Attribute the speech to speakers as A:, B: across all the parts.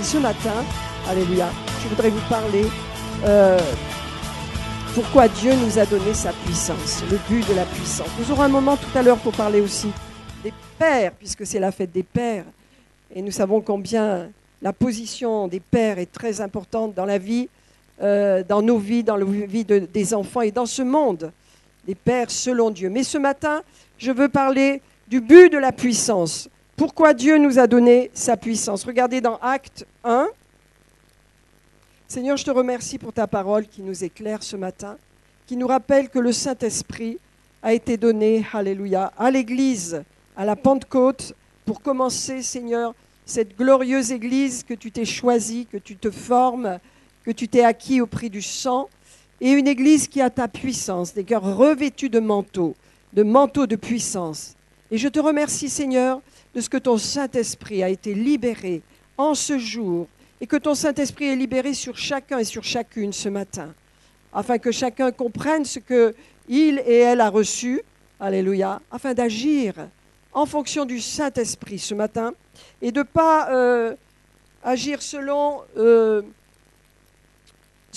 A: Et ce matin, alléluia, je voudrais vous parler pourquoi Dieu nous a donné sa puissance, le but de la puissance. Nous aurons un moment tout à l'heure pour parler aussi des pères, puisque c'est la fête des pères. Et nous savons combien la position des pères est très importante dans la vie, dans nos vies, dans la vie des enfants et dans ce monde, des pères selon Dieu. Mais ce matin, je veux parler du but de la puissance. Pourquoi Dieu nous a donné sa puissance? Regardez dans Actes 1. Seigneur, je te remercie pour ta parole qui nous éclaire ce matin, qui nous rappelle que le Saint-Esprit a été donné, alléluia, à l'Église, à la Pentecôte, pour commencer, Seigneur, cette glorieuse Église que tu t'es choisie, que tu te formes, que tu t'es acquis au prix du sang, et une Église qui a ta puissance, des cœurs revêtus de manteaux de puissance. Et je te remercie, Seigneur, de ce que ton Saint-Esprit a été libéré en ce jour, et que ton Saint-Esprit est libéré sur chacun et sur chacune ce matin, afin que chacun comprenne ce qu'il et elle a reçu, alléluia, afin d'agir en fonction du Saint-Esprit ce matin, et de ne pas agir selon,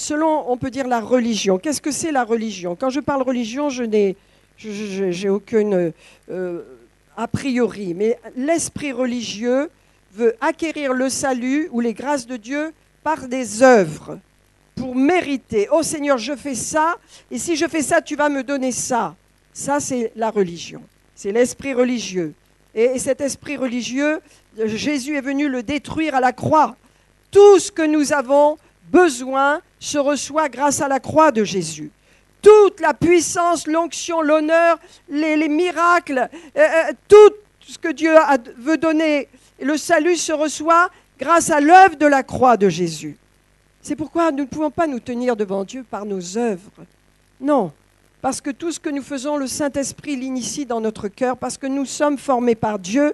A: on peut dire, la religion. Qu'est-ce que c'est la religion? Quand je parle religion, je n'ai aucune a priori, mais l'esprit religieux veut acquérir le salut ou les grâces de Dieu par des œuvres, pour mériter. Oh Seigneur, je fais ça, et si je fais ça, tu vas me donner ça. Ça, c'est la religion. C'est l'esprit religieux. Et cet esprit religieux, Jésus est venu le détruire à la croix. Tout ce que nous avons besoin se reçoit grâce à la croix de Jésus. Toute la puissance, l'onction, l'honneur, les miracles, tout ce que Dieu veut donner, le salut se reçoit grâce à l'œuvre de la croix de Jésus. C'est pourquoi nous ne pouvons pas nous tenir devant Dieu par nos œuvres. Non, parce que tout ce que nous faisons, le Saint-Esprit l'initie dans notre cœur, parce que nous sommes formés par Dieu.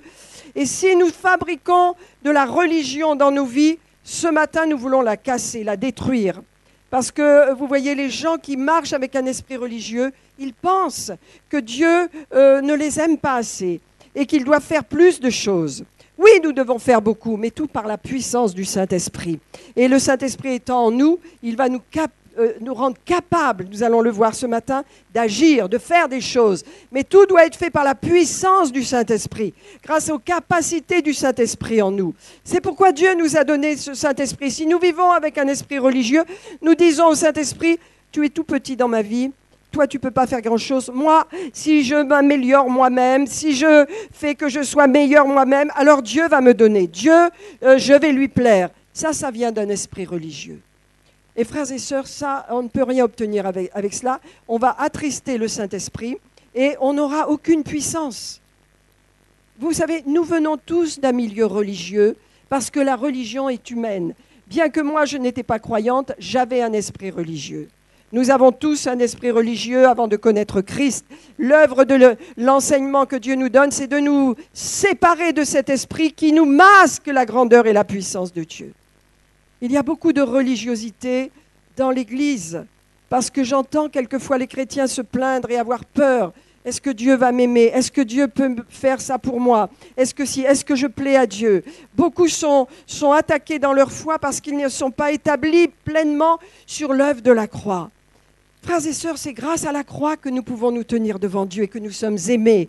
A: Et si nous fabriquons de la religion dans nos vies, ce matin, nous voulons la casser, la détruire. Parce que, vous voyez, les gens qui marchent avec un esprit religieux, ils pensent que Dieu ne les aime pas assez et qu'ils doivent faire plus de choses. Oui, nous devons faire beaucoup, mais tout par la puissance du Saint-Esprit. Et le Saint-Esprit étant en nous, il va nous rendre capables, nous allons le voir ce matin, d'agir, de faire des choses. Mais tout doit être fait par la puissance du Saint-Esprit, grâce aux capacités du Saint-Esprit en nous. C'est pourquoi Dieu nous a donné ce Saint-Esprit. Si nous vivons avec un esprit religieux, nous disons au Saint-Esprit, tu es tout petit dans ma vie, toi tu ne peux pas faire grand-chose. Moi, si je m'améliore moi-même, si je fais que je sois meilleur moi-même, alors Dieu va me donner. Dieu, je vais lui plaire. Ça vient d'un esprit religieux. Et frères et sœurs, ça, on ne peut rien obtenir avec cela. On va attrister le Saint-Esprit et on n'aura aucune puissance. Vous savez, nous venons tous d'un milieu religieux parce que la religion est humaine. Bien que moi, je n'étais pas croyante, j'avais un esprit religieux. Nous avons tous un esprit religieux avant de connaître Christ. L'œuvre de l'enseignement que Dieu nous donne, c'est de nous séparer de cet esprit qui nous masque la grandeur et la puissance de Dieu. Il y a beaucoup de religiosité dans l'Église, parce que j'entends quelquefois les chrétiens se plaindre et avoir peur. Est-ce que Dieu va m'aimer? Est-ce que Dieu peut faire ça pour moi? Est-ce que je plais à Dieu? Beaucoup sont attaqués dans leur foi parce qu'ils ne sont pas établis pleinement sur l'œuvre de la croix. Frères et sœurs, c'est grâce à la croix que nous pouvons nous tenir devant Dieu et que nous sommes aimés.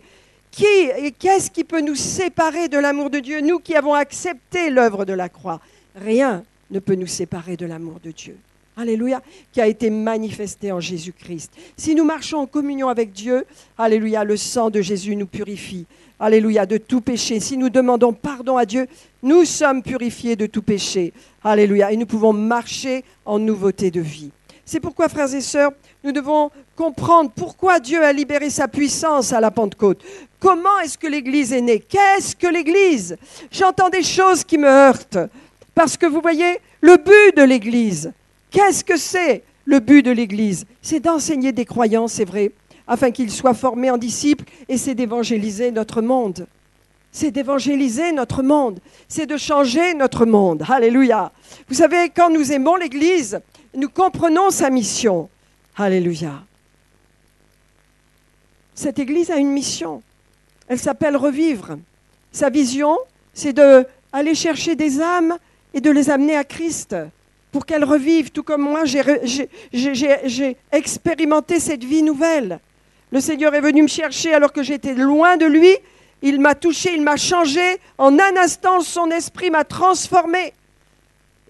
A: Qu'est-ce qui peut nous séparer de l'amour de Dieu, nous qui avons accepté l'œuvre de la croix? Rien ne peut nous séparer de l'amour de Dieu. Alléluia, qui a été manifesté en Jésus-Christ. Si nous marchons en communion avec Dieu, alléluia, le sang de Jésus nous purifie. Alléluia, de tout péché. Si nous demandons pardon à Dieu, nous sommes purifiés de tout péché. Alléluia, et nous pouvons marcher en nouveauté de vie. C'est pourquoi, frères et sœurs, nous devons comprendre pourquoi Dieu a libéré sa puissance à la Pentecôte. Comment est-ce que l'Église est née? Qu'est-ce que l'Église? J'entends des choses qui me heurtent. Parce que vous voyez, le but de l'Église, qu'est-ce que c'est le but de l'Église? C'est d'enseigner des croyants, c'est vrai, afin qu'ils soient formés en disciples, et c'est d'évangéliser notre monde. C'est d'évangéliser notre monde. C'est de changer notre monde. Alléluia. Vous savez, quand nous aimons l'Église, nous comprenons sa mission. Alléluia. Cette Église a une mission. Elle s'appelle Revivre. Sa vision, c'est d'aller chercher des âmes et de les amener à Christ pour qu'elles revivent, tout comme moi, j'ai expérimenté cette vie nouvelle. Le Seigneur est venu me chercher alors que j'étais loin de lui. Il m'a touché, il m'a changé. En un instant, son esprit m'a transformé.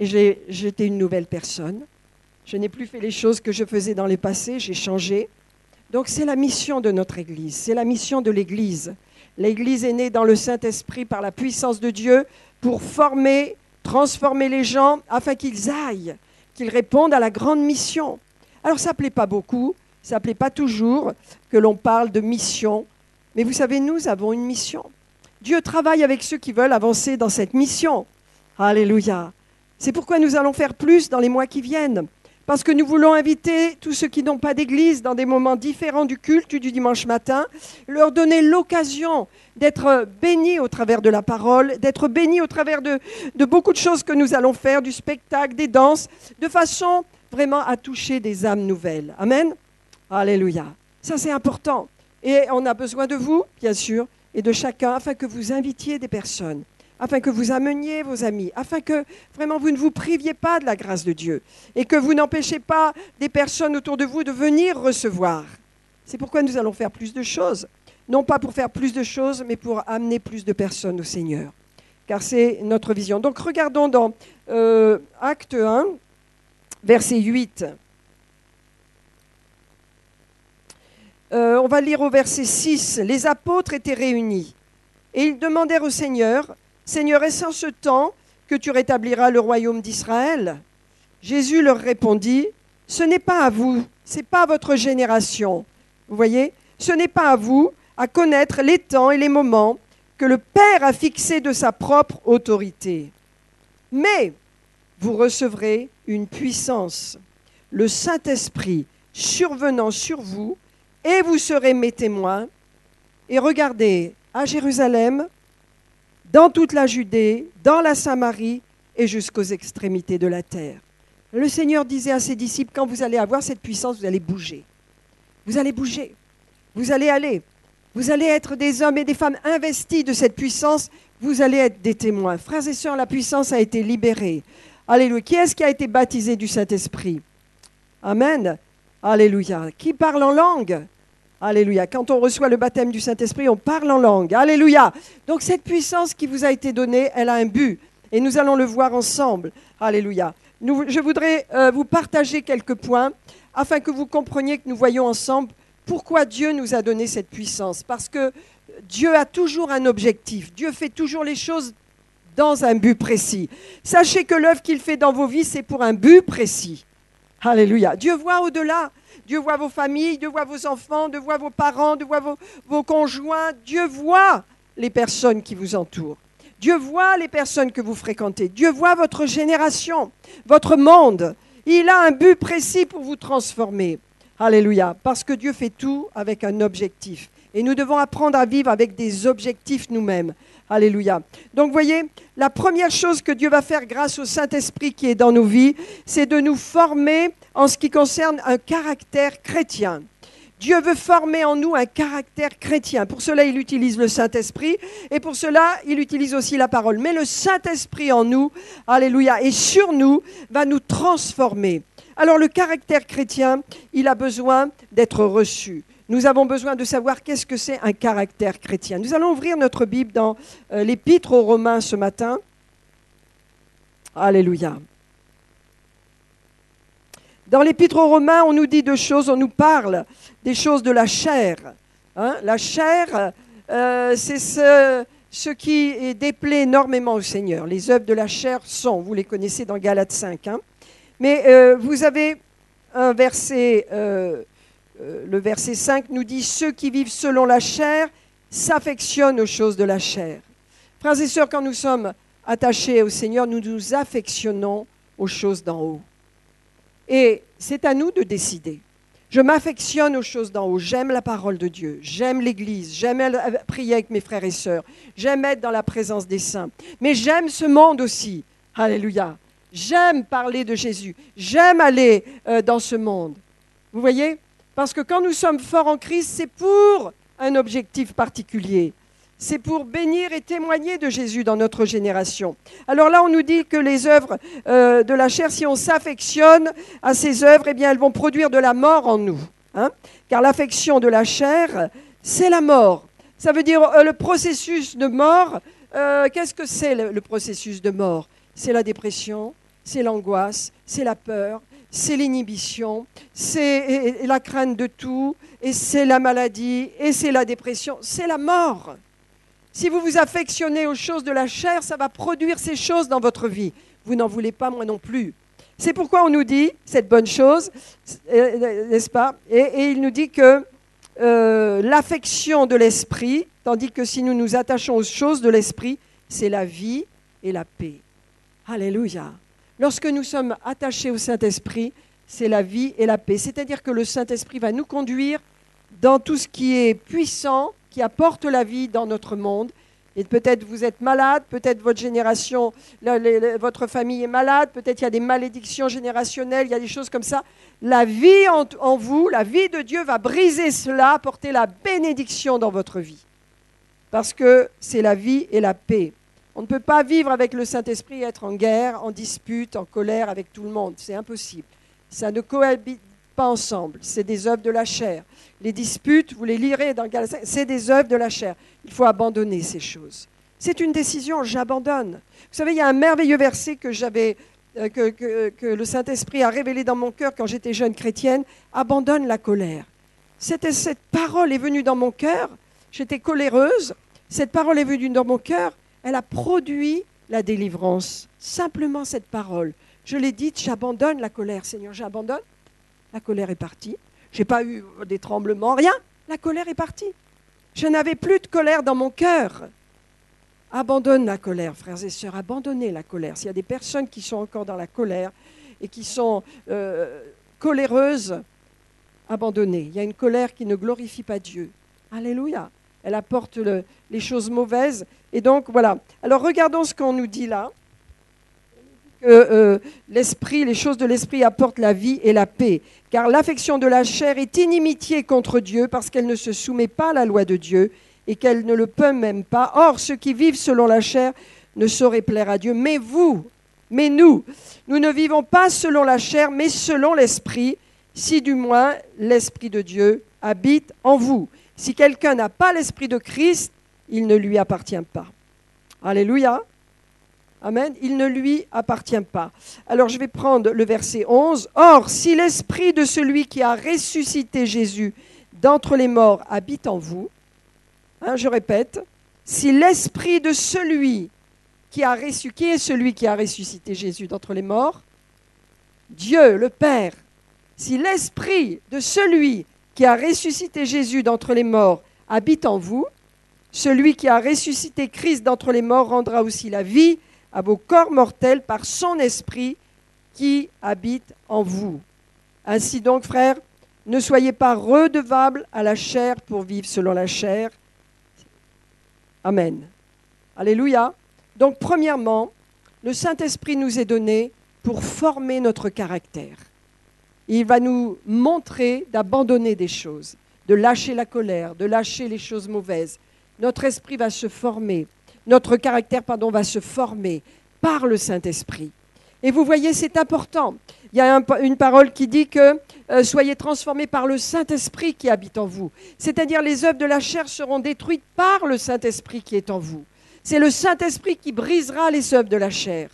A: Et j'étais une nouvelle personne. Je n'ai plus fait les choses que je faisais dans le passé, j'ai changé. Donc c'est la mission de notre Église, c'est la mission de l'Église. L'Église est née dans le Saint-Esprit par la puissance de Dieu pour former, transformer les gens afin qu'ils aillent, qu'ils répondent à la grande mission. Alors ça ne plaît pas beaucoup, ça ne plaît pas toujours que l'on parle de mission, mais vous savez, nous avons une mission. Dieu travaille avec ceux qui veulent avancer dans cette mission. Alléluia. C'est pourquoi nous allons faire plus dans les mois qui viennent. Parce que nous voulons inviter tous ceux qui n'ont pas d'église dans des moments différents du culte du dimanche matin, leur donner l'occasion d'être bénis au travers de la parole, d'être bénis au travers de beaucoup de choses que nous allons faire, du spectacle, des danses, de façon vraiment à toucher des âmes nouvelles. Amen. Alléluia. Ça, c'est important. Et on a besoin de vous, bien sûr, et de chacun, afin que vous invitiez des personnes, afin que vous ameniez vos amis, afin que vraiment vous ne vous priviez pas de la grâce de Dieu et que vous n'empêchez pas des personnes autour de vous de venir recevoir. C'est pourquoi nous allons faire plus de choses. Non pas pour faire plus de choses, mais pour amener plus de personnes au Seigneur. Car c'est notre vision. Donc regardons dans Acte 1, verset 8. On va lire au verset 6. Les apôtres étaient réunis et ils demandèrent au Seigneur: Seigneur, est-ce en ce temps que tu rétabliras le royaume d'Israël? Jésus leur répondit: ce n'est pas à vous, ce n'est pas à votre génération. Vous voyez, ce n'est pas à vous à connaître les temps et les moments que le Père a fixés de sa propre autorité. Mais vous recevrez une puissance, le Saint-Esprit survenant sur vous, et vous serez mes témoins. Et regardez, à Jérusalem, dans toute la Judée, dans la Samarie et jusqu'aux extrémités de la terre. Le Seigneur disait à ses disciples, quand vous allez avoir cette puissance, vous allez bouger. Vous allez bouger. Vous allez aller. Vous allez être des hommes et des femmes investis de cette puissance. Vous allez être des témoins. Frères et sœurs, la puissance a été libérée. Alléluia. Qui est-ce qui a été baptisé du Saint-Esprit? Amen. Alléluia. Qui parle en langue? Alléluia. Quand on reçoit le baptême du Saint-Esprit, on parle en langue. Alléluia. Donc cette puissance qui vous a été donnée, elle a un but. Et nous allons le voir ensemble. Alléluia. Je voudrais vous partager quelques points afin que vous compreniez, que nous voyons ensemble pourquoi Dieu nous a donné cette puissance. Parce que Dieu a toujours un objectif. Dieu fait toujours les choses dans un but précis. Sachez que l'œuvre qu'il fait dans vos vies, c'est pour un but précis. Alléluia. Dieu voit au-delà. Dieu voit vos familles, Dieu voit vos enfants, Dieu voit vos parents, Dieu voit vos conjoints. Dieu voit les personnes qui vous entourent. Dieu voit les personnes que vous fréquentez. Dieu voit votre génération, votre monde. Il a un but précis pour vous transformer. Alléluia. Parce que Dieu fait tout avec un objectif. Et nous devons apprendre à vivre avec des objectifs nous-mêmes. Alléluia. Donc, voyez, la première chose que Dieu va faire grâce au Saint-Esprit qui est dans nos vies, c'est de nous former en ce qui concerne un caractère chrétien. Dieu veut former en nous un caractère chrétien. Pour cela, il utilise le Saint-Esprit et pour cela, il utilise aussi la parole. Mais le Saint-Esprit en nous, alléluia, et sur nous, va nous transformer. Alors, le caractère chrétien, il a besoin d'être reçu. Nous avons besoin de savoir qu'est-ce que c'est un caractère chrétien. Nous allons ouvrir notre Bible dans l'Épître aux Romains ce matin. Alléluia. Dans l'Épître aux Romains, on nous dit deux choses, on nous parle des choses de la chair. Hein? La chair, c'est ce qui déplaît énormément au Seigneur. Les œuvres de la chair sont, vous les connaissez dans Galates 5. Hein? Mais vous avez un verset... le verset 5 nous dit « Ceux qui vivent selon la chair s'affectionnent aux choses de la chair. » Frères et sœurs, quand nous sommes attachés au Seigneur, nous nous affectionnons aux choses d'en haut. Et c'est à nous de décider. Je m'affectionne aux choses d'en haut. J'aime la parole de Dieu. J'aime l'Église. J'aime prier avec mes frères et sœurs. J'aime être dans la présence des saints. Mais j'aime ce monde aussi. Alléluia. J'aime parler de Jésus. J'aime aller dans ce monde. Vous voyez ? Parce que quand nous sommes forts en Christ, c'est pour un objectif particulier. c'est pour bénir et témoigner de Jésus dans notre génération. Alors là, on nous dit que les œuvres de la chair, si on s'affectionne à ces œuvres, eh bien, elles vont produire de la mort en nous. Hein, car l'affection de la chair, c'est la mort. Ça veut dire le processus de mort. Qu'est-ce que c'est le processus de mort? C'est la dépression, c'est l'angoisse, c'est la peur, c'est l'inhibition, c'est la crainte de tout, et c'est la maladie, et c'est la dépression, c'est la mort. Si vous vous affectionnez aux choses de la chair, ça va produire ces choses dans votre vie. Vous n'en voulez pas, moi non plus. C'est pourquoi on nous dit cette bonne chose, n'est-ce pas? Et il nous dit que l'affection de l'esprit, tandis que si nous nous attachons aux choses de l'esprit, c'est la vie et la paix. Alléluia. Lorsque nous sommes attachés au Saint-Esprit, c'est la vie et la paix. C'est-à-dire que le Saint-Esprit va nous conduire dans tout ce qui est puissant, qui apporte la vie dans notre monde. Et peut-être vous êtes malade, peut-être votre génération, votre famille est malade, peut-être il y a des malédictions générationnelles, il y a des choses comme ça. La vie en vous, la vie de Dieu va briser cela, apporter la bénédiction dans votre vie. Parce que c'est la vie et la paix. On ne peut pas vivre avec le Saint-Esprit et être en guerre, en dispute, en colère avec tout le monde. C'est impossible. Ça ne cohabite pas ensemble. C'est des œuvres de la chair. Les disputes, vous les lirez dans Galates, c'est des œuvres de la chair. Il faut abandonner ces choses. C'est une décision, j'abandonne. Vous savez, il y a un merveilleux verset que le Saint-Esprit a révélé dans mon cœur quand j'étais jeune chrétienne. Abandonne la colère. Cette parole est venue dans mon cœur. J'étais coléreuse. Cette parole est venue dans mon cœur. Elle a produit la délivrance. Simplement cette parole. Je l'ai dite, j'abandonne la colère. Seigneur, j'abandonne. La colère est partie. Je n'ai pas eu des tremblements, rien. La colère est partie. Je n'avais plus de colère dans mon cœur. Abandonne la colère, frères et sœurs. Abandonnez la colère. S'il y a des personnes qui sont encore dans la colère et qui sont coléreuses, abandonnez. Il y a une colère qui ne glorifie pas Dieu. Alléluia. Elle apporte les choses mauvaises. Et donc, voilà. Alors, regardons ce qu'on nous dit là. L'esprit, les choses de l'esprit apportent la vie et la paix. Car l'affection de la chair est inimitié contre Dieu parce qu'elle ne se soumet pas à la loi de Dieu et qu'elle ne le peut même pas. Or, ceux qui vivent selon la chair ne sauraient plaire à Dieu. Mais nous ne vivons pas selon la chair, mais selon l'esprit, si du moins l'esprit de Dieu habite en vous. Si quelqu'un n'a pas l'esprit de Christ, il ne lui appartient pas. Alléluia. Amen. Il ne lui appartient pas. Alors je vais prendre le verset 11. Or, si l'esprit de celui qui a ressuscité Jésus d'entre les morts habite en vous, je répète, si l'esprit de celui qui est celui qui a ressuscité Jésus d'entre les morts, Dieu le Père, si l'esprit de celui qui a ressuscité Jésus d'entre les morts habite en vous, celui qui a ressuscité Christ d'entre les morts rendra aussi la vie à vos corps mortels par son esprit qui habite en vous. Ainsi donc, frères, ne soyez pas redevables à la chair pour vivre selon la chair. Amen. Alléluia. Donc, premièrement, le Saint-Esprit nous est donné pour former notre caractère. Il va nous montrer d'abandonner des choses, de lâcher la colère, de lâcher les choses mauvaises. Notre esprit va se former. Notre caractère, va se former par le Saint-Esprit. Et vous voyez, c'est important. Il y a une parole qui dit que soyez transformés par le Saint-Esprit qui habite en vous. C'est-à-dire les œuvres de la chair seront détruites par le Saint-Esprit qui est en vous. C'est le Saint-Esprit qui brisera les œuvres de la chair.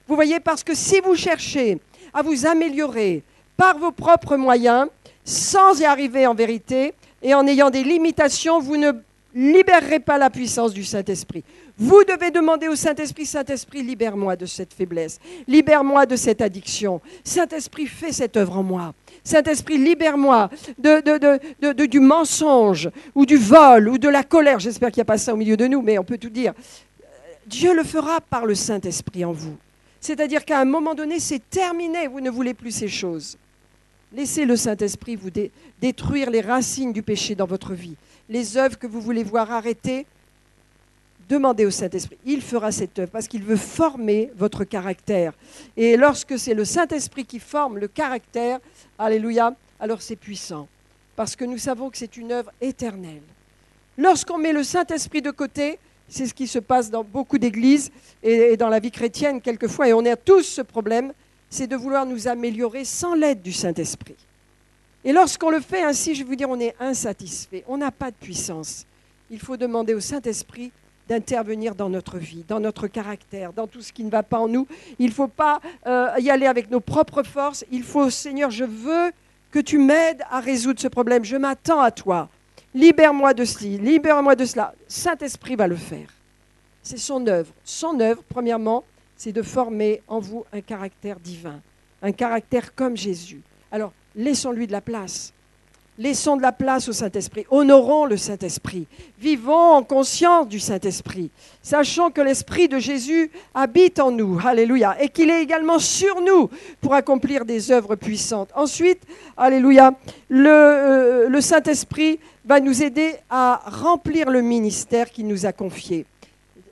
A: Vous voyez, parce que si vous cherchez à vous améliorer par vos propres moyens, sans y arriver en vérité, et en ayant des limitations, vous ne libérerez pas la puissance du Saint-Esprit. Vous devez demander au Saint-Esprit, Saint-Esprit, libère-moi de cette faiblesse, libère-moi de cette addiction. Saint-Esprit, fais cette œuvre en moi. Saint-Esprit, libère-moi du mensonge ou du vol ou de la colère. J'espère qu'il n'y a pas ça au milieu de nous, mais on peut tout dire. Dieu le fera par le Saint-Esprit en vous. C'est-à-dire qu'à un moment donné, c'est terminé, vous ne voulez plus ces choses. Laissez le Saint-Esprit vous détruire les racines du péché dans votre vie. Les œuvres que vous voulez voir arrêtées, demandez au Saint-Esprit. Il fera cette œuvre parce qu'il veut former votre caractère. Et lorsque c'est le Saint-Esprit qui forme le caractère, alléluia, alors c'est puissant. Parce que nous savons que c'est une œuvre éternelle. Lorsqu'on met le Saint-Esprit de côté, c'est ce qui se passe dans beaucoup d'églises et dans la vie chrétienne quelquefois, et on a tous ce problème, c'est de vouloir nous améliorer sans l'aide du Saint-Esprit. Et lorsqu'on le fait ainsi, je vais vous dire, on est insatisfait, on n'a pas de puissance. Il faut demander au Saint-Esprit d'intervenir dans notre vie, dans notre caractère, dans tout ce qui ne va pas en nous. Il ne faut pas y aller avec nos propres forces. Il faut, Seigneur, je veux que tu m'aides à résoudre ce problème. Je m'attends à toi. Libère-moi de ceci, libère-moi de cela. Saint-Esprit va le faire. C'est son œuvre. Son œuvre, premièrement, c'est de former en vous un caractère divin, un caractère comme Jésus. Alors, laissons-lui de la place. Laissons de la place au Saint-Esprit. Honorons le Saint-Esprit. Vivons en conscience du Saint-Esprit. Sachons que l'Esprit de Jésus habite en nous. Alléluia. Et qu'il est également sur nous pour accomplir des œuvres puissantes. Ensuite, alléluia, le Saint-Esprit va nous aider à remplir le ministère qu'il nous a confié.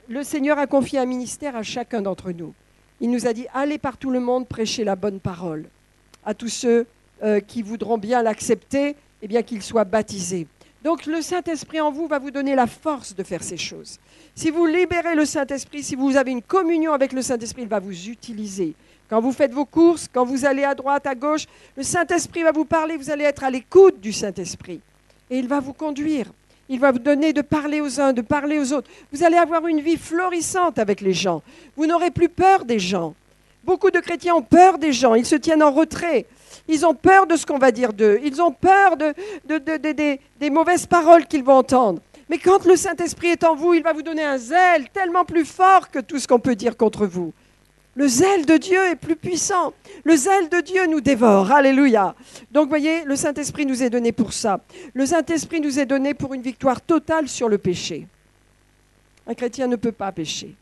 A: Le Seigneur a confié un ministère à chacun d'entre nous. Il nous a dit, allez par tout le monde prêcher la bonne parole. À tous ceux qui voudront bien l'accepter, eh bien qu'ils soient baptisés. Donc le Saint-Esprit en vous va vous donner la force de faire ces choses. Si vous libérez le Saint-Esprit, si vous avez une communion avec le Saint-Esprit, il va vous utiliser. Quand vous faites vos courses, quand vous allez à droite, à gauche, le Saint-Esprit va vous parler, vous allez être à l'écoute du Saint-Esprit. Et il va vous conduire. Il va vous donner de parler aux uns, de parler aux autres. Vous allez avoir une vie florissante avec les gens. Vous n'aurez plus peur des gens. Beaucoup de chrétiens ont peur des gens, ils se tiennent en retrait. Ils ont peur de ce qu'on va dire d'eux. Ils ont peur des mauvaises paroles qu'ils vont entendre. Mais quand le Saint-Esprit est en vous, il va vous donner un zèle tellement plus fort que tout ce qu'on peut dire contre vous. Le zèle de Dieu est plus puissant. Le zèle de Dieu nous dévore. Alléluia. Donc, vous voyez, le Saint-Esprit nous est donné pour ça. Le Saint-Esprit nous est donné pour une victoire totale sur le péché. Un chrétien ne peut pas pécher.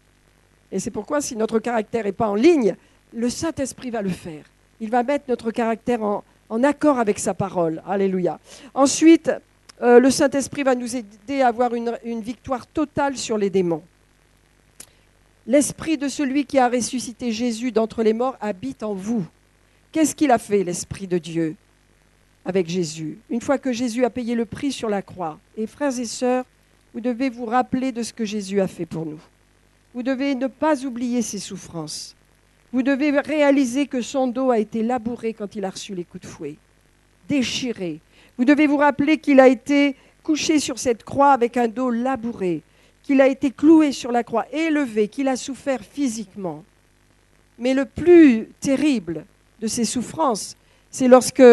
A: Et c'est pourquoi, si notre caractère n'est pas en ligne, le Saint-Esprit va le faire. Il va mettre notre caractère en accord avec sa parole. Alléluia. Ensuite, le Saint-Esprit va nous aider à avoir une victoire totale sur les démons. L'Esprit de celui qui a ressuscité Jésus d'entre les morts habite en vous. Qu'est-ce qu'il a fait, l'Esprit de Dieu, avec Jésus? Une fois que Jésus a payé le prix sur la croix. Et frères et sœurs, vous devez vous rappeler de ce que Jésus a fait pour nous. Vous devez ne pas oublier ses souffrances. Vous devez réaliser que son dos a été labouré quand il a reçu les coups de fouet, déchiré. Vous devez vous rappeler qu'il a été couché sur cette croix avec un dos labouré, qu'il a été cloué sur la croix, élevé, qu'il a souffert physiquement. Mais le plus terrible de ses souffrances, c'est lorsque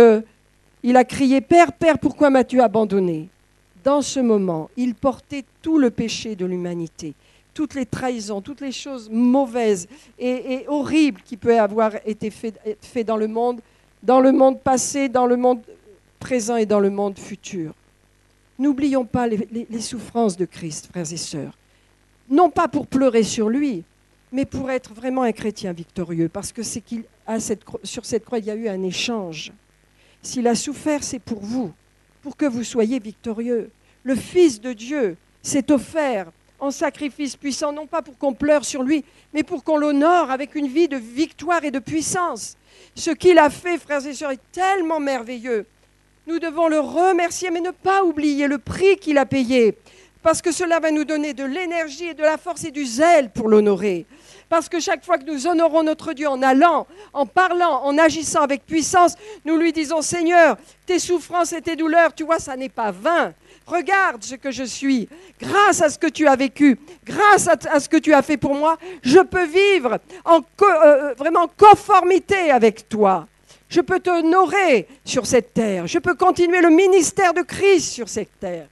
A: il a crié « Père, Père, pourquoi m'as-tu abandonné ?» Dans ce moment, il portait tout le péché de l'humanité. Toutes les trahisons, toutes les choses mauvaises et horribles qui peuvent avoir été faites dans le monde passé, dans le monde présent et dans le monde futur. N'oublions pas les souffrances de Christ, frères et sœurs. Non pas pour pleurer sur lui, mais pour être vraiment un chrétien victorieux, parce que sur cette croix, il y a eu un échange. S'il a souffert, c'est pour vous, pour que vous soyez victorieux. Le Fils de Dieu s'est offert en sacrifice puissant, non pas pour qu'on pleure sur lui, mais pour qu'on l'honore avec une vie de victoire et de puissance. Ce qu'il a fait, frères et sœurs, est tellement merveilleux. Nous devons le remercier, mais ne pas oublier le prix qu'il a payé, parce que cela va nous donner de l'énergie et de la force et du zèle pour l'honorer. Parce que chaque fois que nous honorons notre Dieu en allant, en parlant, en agissant avec puissance, nous lui disons « Seigneur, tes souffrances et tes douleurs, tu vois, ça n'est pas vain. Regarde ce que je suis. Grâce à ce que tu as vécu, grâce à ce que tu as fait pour moi, je peux vivre vraiment en conformité avec toi. Je peux t'honorer sur cette terre. Je peux continuer le ministère de Christ sur cette terre. »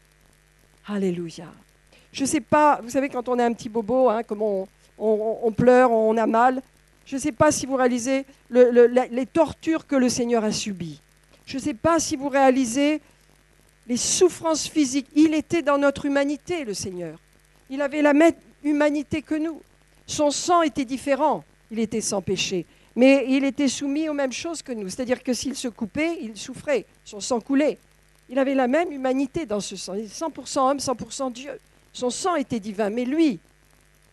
A: Alléluia. Je ne sais pas, vous savez, quand on est un petit bobo, comme on pleure, on a mal, je ne sais pas si vous réalisez les tortures que le Seigneur a subies. Je ne sais pas si vous réalisez les souffrances physiques. Il était dans notre humanité, le Seigneur. Il avait la même humanité que nous. Son sang était différent. Il était sans péché. Mais il était soumis aux mêmes choses que nous. C'est-à-dire que s'il se coupait, il souffrait. Son sang coulait. Il avait la même humanité dans ce sang. Il est 100% homme, 100% Dieu. Son sang était divin. Mais lui,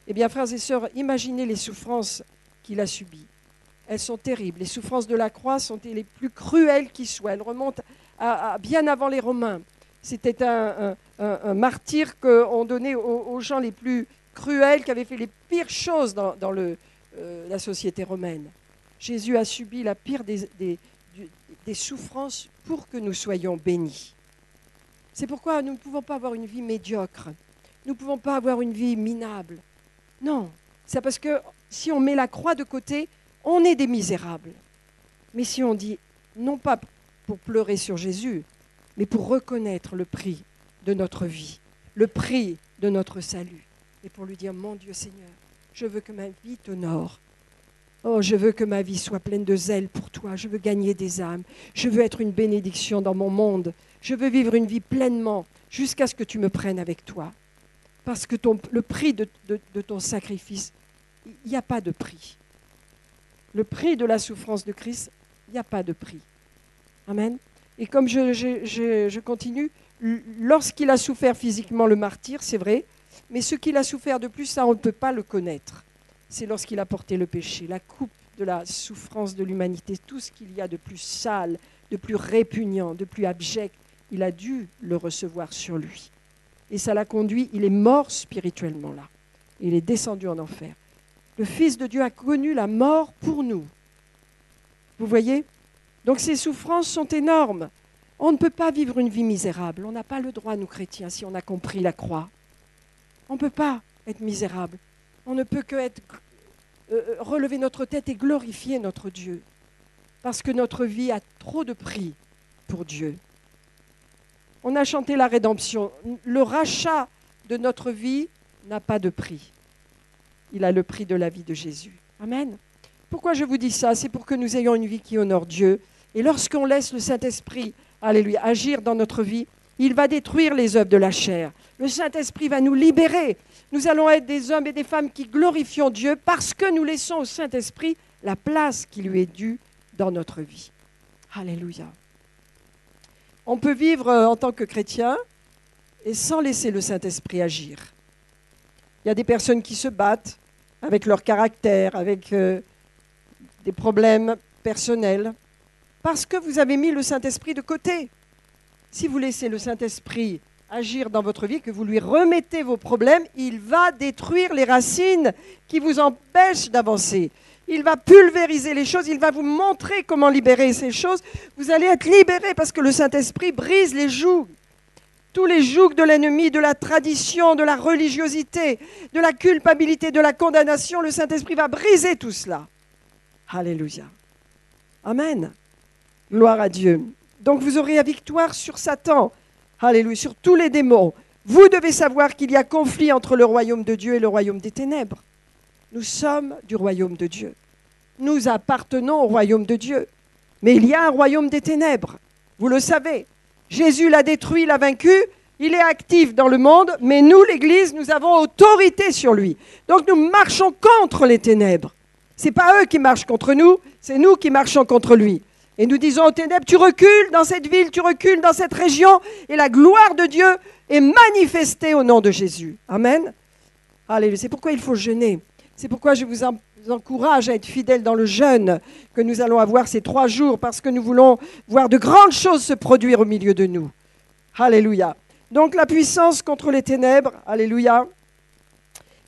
A: eh bien, frères et sœurs, imaginez les souffrances qu'il a subies. Elles sont terribles. Les souffrances de la croix sont les plus cruelles qui soient. Elles remontent à bien avant les Romains. C'était un martyr qu'on donnait aux gens les plus cruels, qui avaient fait les pires choses dans la société romaine. Jésus a subi la pire des souffrances pour que nous soyons bénis. C'est pourquoi nous ne pouvons pas avoir une vie médiocre. Nous ne pouvons pas avoir une vie minable. Non, c'est parce que si on met la croix de côté, on est des misérables. Mais si on dit, non pas pour pleurer sur Jésus, mais pour reconnaître le prix de notre vie, le prix de notre salut, et pour lui dire, mon Dieu Seigneur, je veux que ma vie t'honore. Oh, je veux que ma vie soit pleine de zèle pour toi. Je veux gagner des âmes. Je veux être une bénédiction dans mon monde. Je veux vivre une vie pleinement jusqu'à ce que tu me prennes avec toi. Parce que le prix de ton sacrifice, il n'y a pas de prix. Le prix de la souffrance de Christ, il n'y a pas de prix. Amen. Et comme je continue, lorsqu'il a souffert physiquement le martyr, c'est vrai, mais ce qu'il a souffert de plus, ça on ne peut pas le connaître. C'est lorsqu'il a porté le péché, la coupe de la souffrance de l'humanité, tout ce qu'il y a de plus sale, de plus répugnant, de plus abject, il a dû le recevoir sur lui. Et ça l'a conduit, il est mort spirituellement là. Il est descendu en enfer. Le Fils de Dieu a connu la mort pour nous. Vous voyez ? Donc ces souffrances sont énormes. On ne peut pas vivre une vie misérable. On n'a pas le droit, nous chrétiens, si on a compris la croix. On ne peut pas être misérable. On ne peut que relever notre tête et glorifier notre Dieu. Parce que notre vie a trop de prix pour Dieu. On a chanté la rédemption. Le rachat de notre vie n'a pas de prix. Il a le prix de la vie de Jésus. Amen. Pourquoi je vous dis ça? C'est pour que nous ayons une vie qui honore Dieu. Et lorsqu'on laisse le Saint-Esprit, alléluia, agir dans notre vie, il va détruire les œuvres de la chair. Le Saint-Esprit va nous libérer. Nous allons être des hommes et des femmes qui glorifions Dieu parce que nous laissons au Saint-Esprit la place qui lui est due dans notre vie. Alléluia. On peut vivre en tant que chrétien et sans laisser le Saint-Esprit agir. Il y a des personnes qui se battent avec leur caractère, avec des problèmes personnels, parce que vous avez mis le Saint-Esprit de côté. Si vous laissez le Saint-Esprit agir dans votre vie, que vous lui remettez vos problèmes, il va détruire les racines qui vous empêchent d'avancer. Il va pulvériser les choses, il va vous montrer comment libérer ces choses. Vous allez être libérés parce que le Saint-Esprit brise les jougs. Tous les jougs de l'ennemi, de la tradition, de la religiosité, de la culpabilité, de la condamnation, le Saint-Esprit va briser tout cela. Alléluia. Amen. Gloire à Dieu. Donc vous aurez la victoire sur Satan. Alléluia, sur tous les démons. Vous devez savoir qu'il y a conflit entre le royaume de Dieu et le royaume des ténèbres. Nous sommes du royaume de Dieu. Nous appartenons au royaume de Dieu. Mais il y a un royaume des ténèbres. Vous le savez. Jésus l'a détruit, l'a vaincu. Il est actif dans le monde. Mais nous, l'Église, nous avons autorité sur lui. Donc nous marchons contre les ténèbres. Ce n'est pas eux qui marchent contre nous. C'est nous qui marchons contre lui. Et nous disons aux ténèbres, tu recules dans cette ville, tu recules dans cette région. Et la gloire de Dieu est manifestée au nom de Jésus. Amen. Alléluia. C'est pourquoi il faut jeûner. C'est pourquoi je vous encourage à être fidèles dans le jeûne que nous allons avoir ces 3 jours, parce que nous voulons voir de grandes choses se produire au milieu de nous. Alléluia. Donc la puissance contre les ténèbres, alléluia.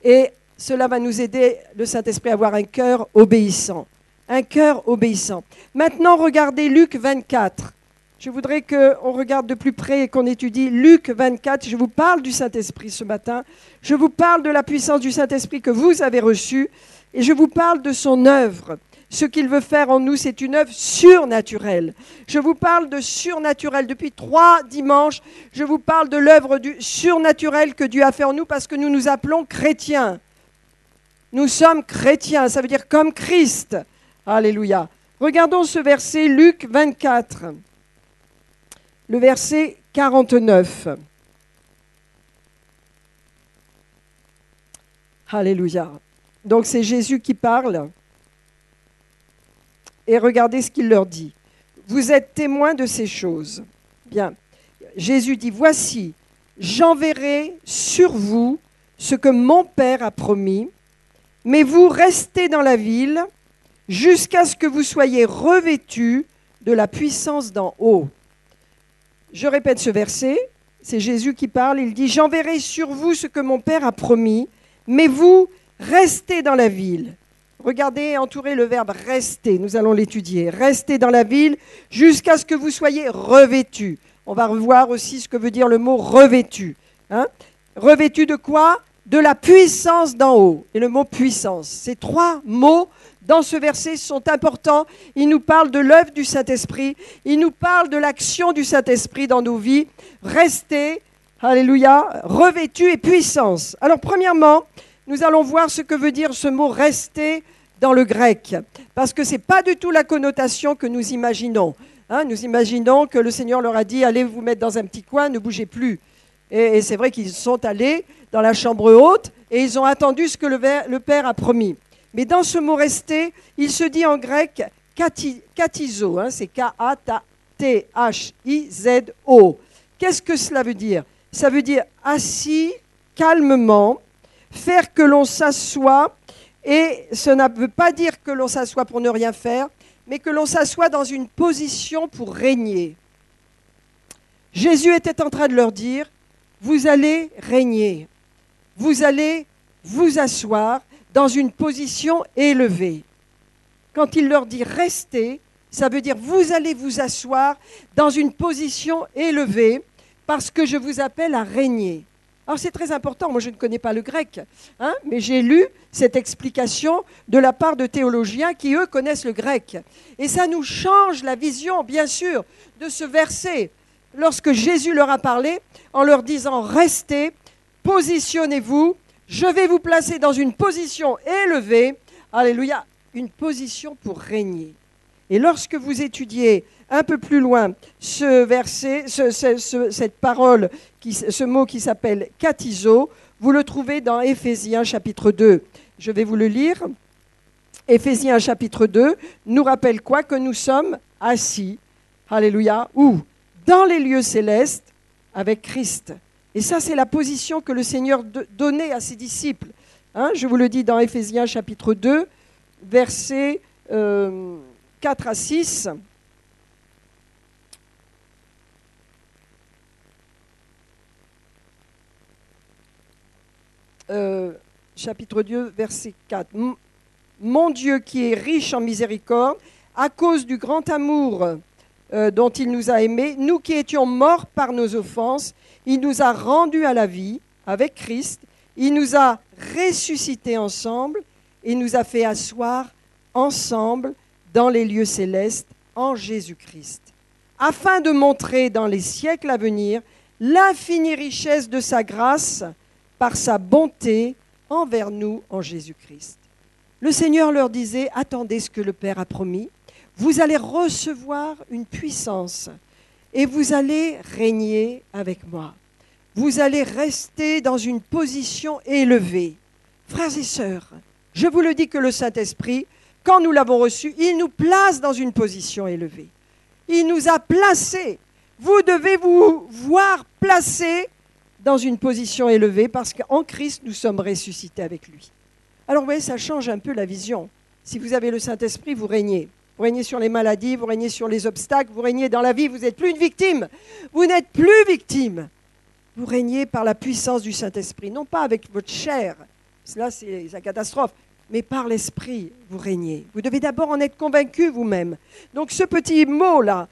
A: Et cela va nous aider, le Saint-Esprit, à avoir un cœur obéissant. Un cœur obéissant. Maintenant, regardez Luc 24. Je voudrais qu'on regarde de plus près et qu'on étudie Luc 24. Je vous parle du Saint-Esprit ce matin. Je vous parle de la puissance du Saint-Esprit que vous avez reçue. Et je vous parle de son œuvre. Ce qu'il veut faire en nous, c'est une œuvre surnaturelle. Je vous parle de surnaturel. Depuis 3 dimanches, je vous parle de l'œuvre du surnaturel que Dieu a fait en nous parce que nous nous appelons chrétiens. Nous sommes chrétiens, ça veut dire comme Christ. Alléluia. Regardons ce verset, Luc 24, le verset 49. Alléluia. Donc c'est Jésus qui parle. Et regardez ce qu'il leur dit. Vous êtes témoins de ces choses. Bien. Jésus dit, voici, j'enverrai sur vous ce que mon Père a promis, mais vous restez dans la ville jusqu'à ce que vous soyez revêtus de la puissance d'en haut. Je répète ce verset. c'est Jésus qui parle, il dit « J'enverrai sur vous ce que mon Père a promis, mais vous, restez dans la ville. » Regardez, entourez le verbe « rester », nous allons l'étudier. « Restez dans la ville jusqu'à ce que vous soyez revêtus. » On va revoir aussi ce que veut dire le mot « revêtu ». Hein? Revêtu de quoi? De la puissance d'en haut. Et le mot « puissance », ces trois mots dans ce verset sont importants. Il nous parle de l'œuvre du Saint-Esprit. Il nous parle de l'action du Saint-Esprit dans nos vies. Rester, alléluia, revêtu et puissance. Alors premièrement, nous allons voir ce que veut dire ce mot « rester » dans le grec. Parce que ce n'est pas du tout la connotation que nous imaginons. Hein, nous imaginons que le Seigneur leur a dit « Allez vous mettre dans un petit coin, ne bougez plus ». Et c'est vrai qu'ils sont allés dans la chambre haute et ils ont attendu ce que le Père a promis. Mais dans ce mot « rester », il se dit en grec « katizo », hein, c'est K-A-T-H-I-Z-O. Qu'est-ce que cela veut dire? Ça veut dire assis calmement, faire que l'on s'assoie, et ça ne veut pas dire que l'on s'assoit pour ne rien faire, mais que l'on s'assoit dans une position pour régner. Jésus était en train de leur dire, vous allez régner, vous allez vous asseoir dans une position élevée. Quand il leur dit restez, ça veut dire vous allez vous asseoir dans une position élevée parce que je vous appelle à régner. Alors c'est très important, moi je ne connais pas le grec, hein, mais j'ai lu cette explication de la part de théologiens qui eux connaissent le grec. Et ça nous change la vision bien sûr de ce verset. Lorsque Jésus leur a parlé en leur disant restez, positionnez-vous, je vais vous placer dans une position élevée, alléluia, une position pour régner. Et lorsque vous étudiez un peu plus loin ce verset, cette parole, ce mot qui s'appelle katizo, vous le trouvez dans Éphésiens chapitre 2. Je vais vous le lire. Éphésiens chapitre 2 nous rappelle quoi? Que nous sommes assis, alléluia, où? Dans les lieux célestes avec Christ. Et ça, c'est la position que le Seigneur donnait à ses disciples. Hein, je vous le dis dans Éphésiens chapitre 2, versets 4 à 6. Chapitre 2, verset 4. Mon Dieu qui est riche en miséricorde, à cause du grand amour dont il nous a aimés, nous qui étions morts par nos offenses, il nous a rendus à la vie avec Christ, il nous a ressuscités ensemble et nous a fait asseoir ensemble dans les lieux célestes en Jésus-Christ, afin de montrer dans les siècles à venir l'infinie richesse de sa grâce par sa bonté envers nous en Jésus-Christ. Le Seigneur leur disait, attendez ce que le Père a promis, vous allez recevoir une puissance et vous allez régner avec moi. Vous allez rester dans une position élevée. Frères et sœurs, je vous le dis que le Saint-Esprit, quand nous l'avons reçu, il nous place dans une position élevée. Il nous a placés. Vous devez vous voir placés dans une position élevée parce qu'en Christ, nous sommes ressuscités avec lui. Alors vous voyez, ça change un peu la vision. Si vous avez le Saint-Esprit, vous régnez. Vous régnez sur les maladies, vous régnez sur les obstacles, vous régnez dans la vie, vous n'êtes plus une victime. Vous n'êtes plus victime. Vous régnez par la puissance du Saint-Esprit, non pas avec votre chair, cela c'est la catastrophe, mais par l'Esprit, vous régnez. Vous devez d'abord en être convaincu vous-même. Donc ce petit mot-là,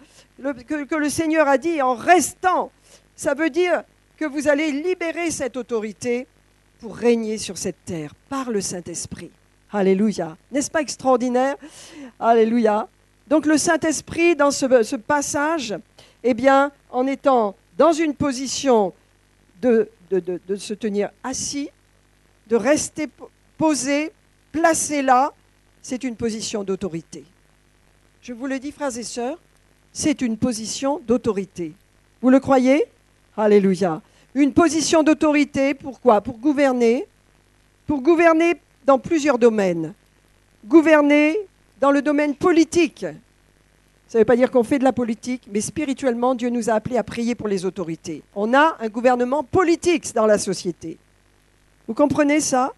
A: que le Seigneur a dit en restant, ça veut dire que vous allez libérer cette autorité pour régner sur cette terre par le Saint-Esprit. Alléluia. N'est-ce pas extraordinaire? Alléluia. Donc le Saint-Esprit, dans ce passage, eh bien, en étant dans une position de se tenir assis, de rester posé, placé là, c'est une position d'autorité. Je vous le dis, frères et sœurs, c'est une position d'autorité. Vous le croyez? Alléluia. Une position d'autorité, pourquoi? Pour gouverner dans plusieurs domaines. Gouverner dans le domaine politique. Ça ne veut pas dire qu'on fait de la politique, mais spirituellement, Dieu nous a appelés à prier pour les autorités. On a un gouvernement politique dans la société. Vous comprenez ça?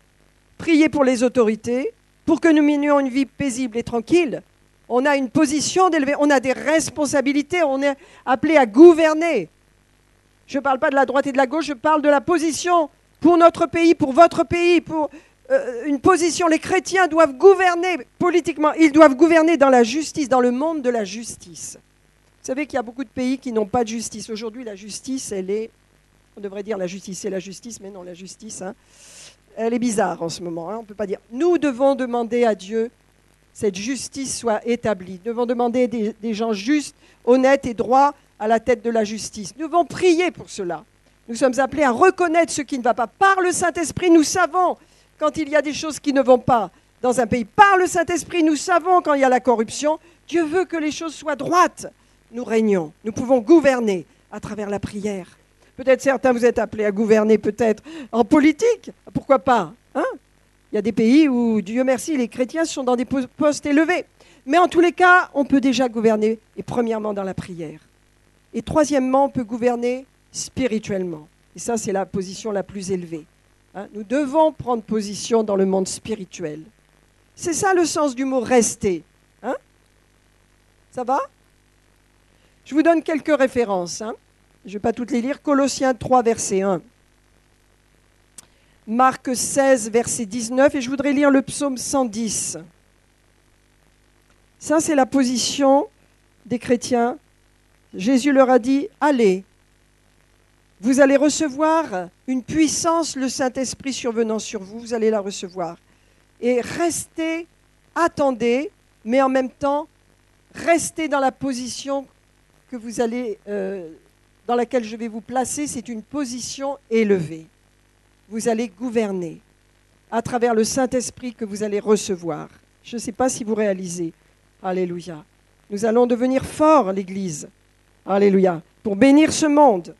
A: Prier pour les autorités, pour que nous menions une vie paisible et tranquille. On a une position d'élevée, on a des responsabilités, on est appelé à gouverner. Je ne parle pas de la droite et de la gauche, je parle de la position pour notre pays, pour votre pays, pour une position. Les chrétiens doivent gouverner politiquement, ils doivent gouverner dans la justice, dans le monde de la justice. Vous savez qu'il y a beaucoup de pays qui n'ont pas de justice. Aujourd'hui, la justice, elle est, on devrait dire la justice, c'est la justice, mais non, la justice, hein, elle est bizarre en ce moment, hein, on ne peut pas dire. Nous devons demander à Dieu que cette justice soit établie. Nous devons demander des gens justes, honnêtes et droits à la tête de la justice. Nous devons prier pour cela. Nous sommes appelés à reconnaître ce qui ne va pas. Par le Saint-Esprit, nous savons quand il y a des choses qui ne vont pas dans un pays. Par le Saint-Esprit, nous savons quand il y a la corruption. Dieu veut que les choses soient droites. Nous régnons. Nous pouvons gouverner à travers la prière. Peut-être certains vous êtes appelés à gouverner peut-être en politique. Pourquoi pas, hein? Il y a des pays où, Dieu merci, les chrétiens sont dans des postes élevés. Mais en tous les cas, on peut déjà gouverner, et premièrement dans la prière. Et troisièmement, on peut gouverner spirituellement. Et ça, c'est la position la plus élevée. Hein? Nous devons prendre position dans le monde spirituel. C'est ça le sens du mot « rester ». Hein? Ça va? Je vous donne quelques références. Hein? Je ne vais pas toutes les lire. Colossiens 3, verset 1. Marc 16, verset 19. Et je voudrais lire le psaume 110. Ça, c'est la position des chrétiens. Jésus leur a dit, allez, vous allez recevoir une puissance, le Saint-Esprit survenant sur vous, vous allez la recevoir. Et restez, attendez, mais en même temps, restez dans la position que vous allez, dans laquelle je vais vous placer, c'est une position élevée. Vous allez gouverner à travers le Saint-Esprit que vous allez recevoir. Je ne sais pas si vous réalisez. Alléluia. Nous allons devenir forts, l'Église. Alléluia. Pour bénir ce monde.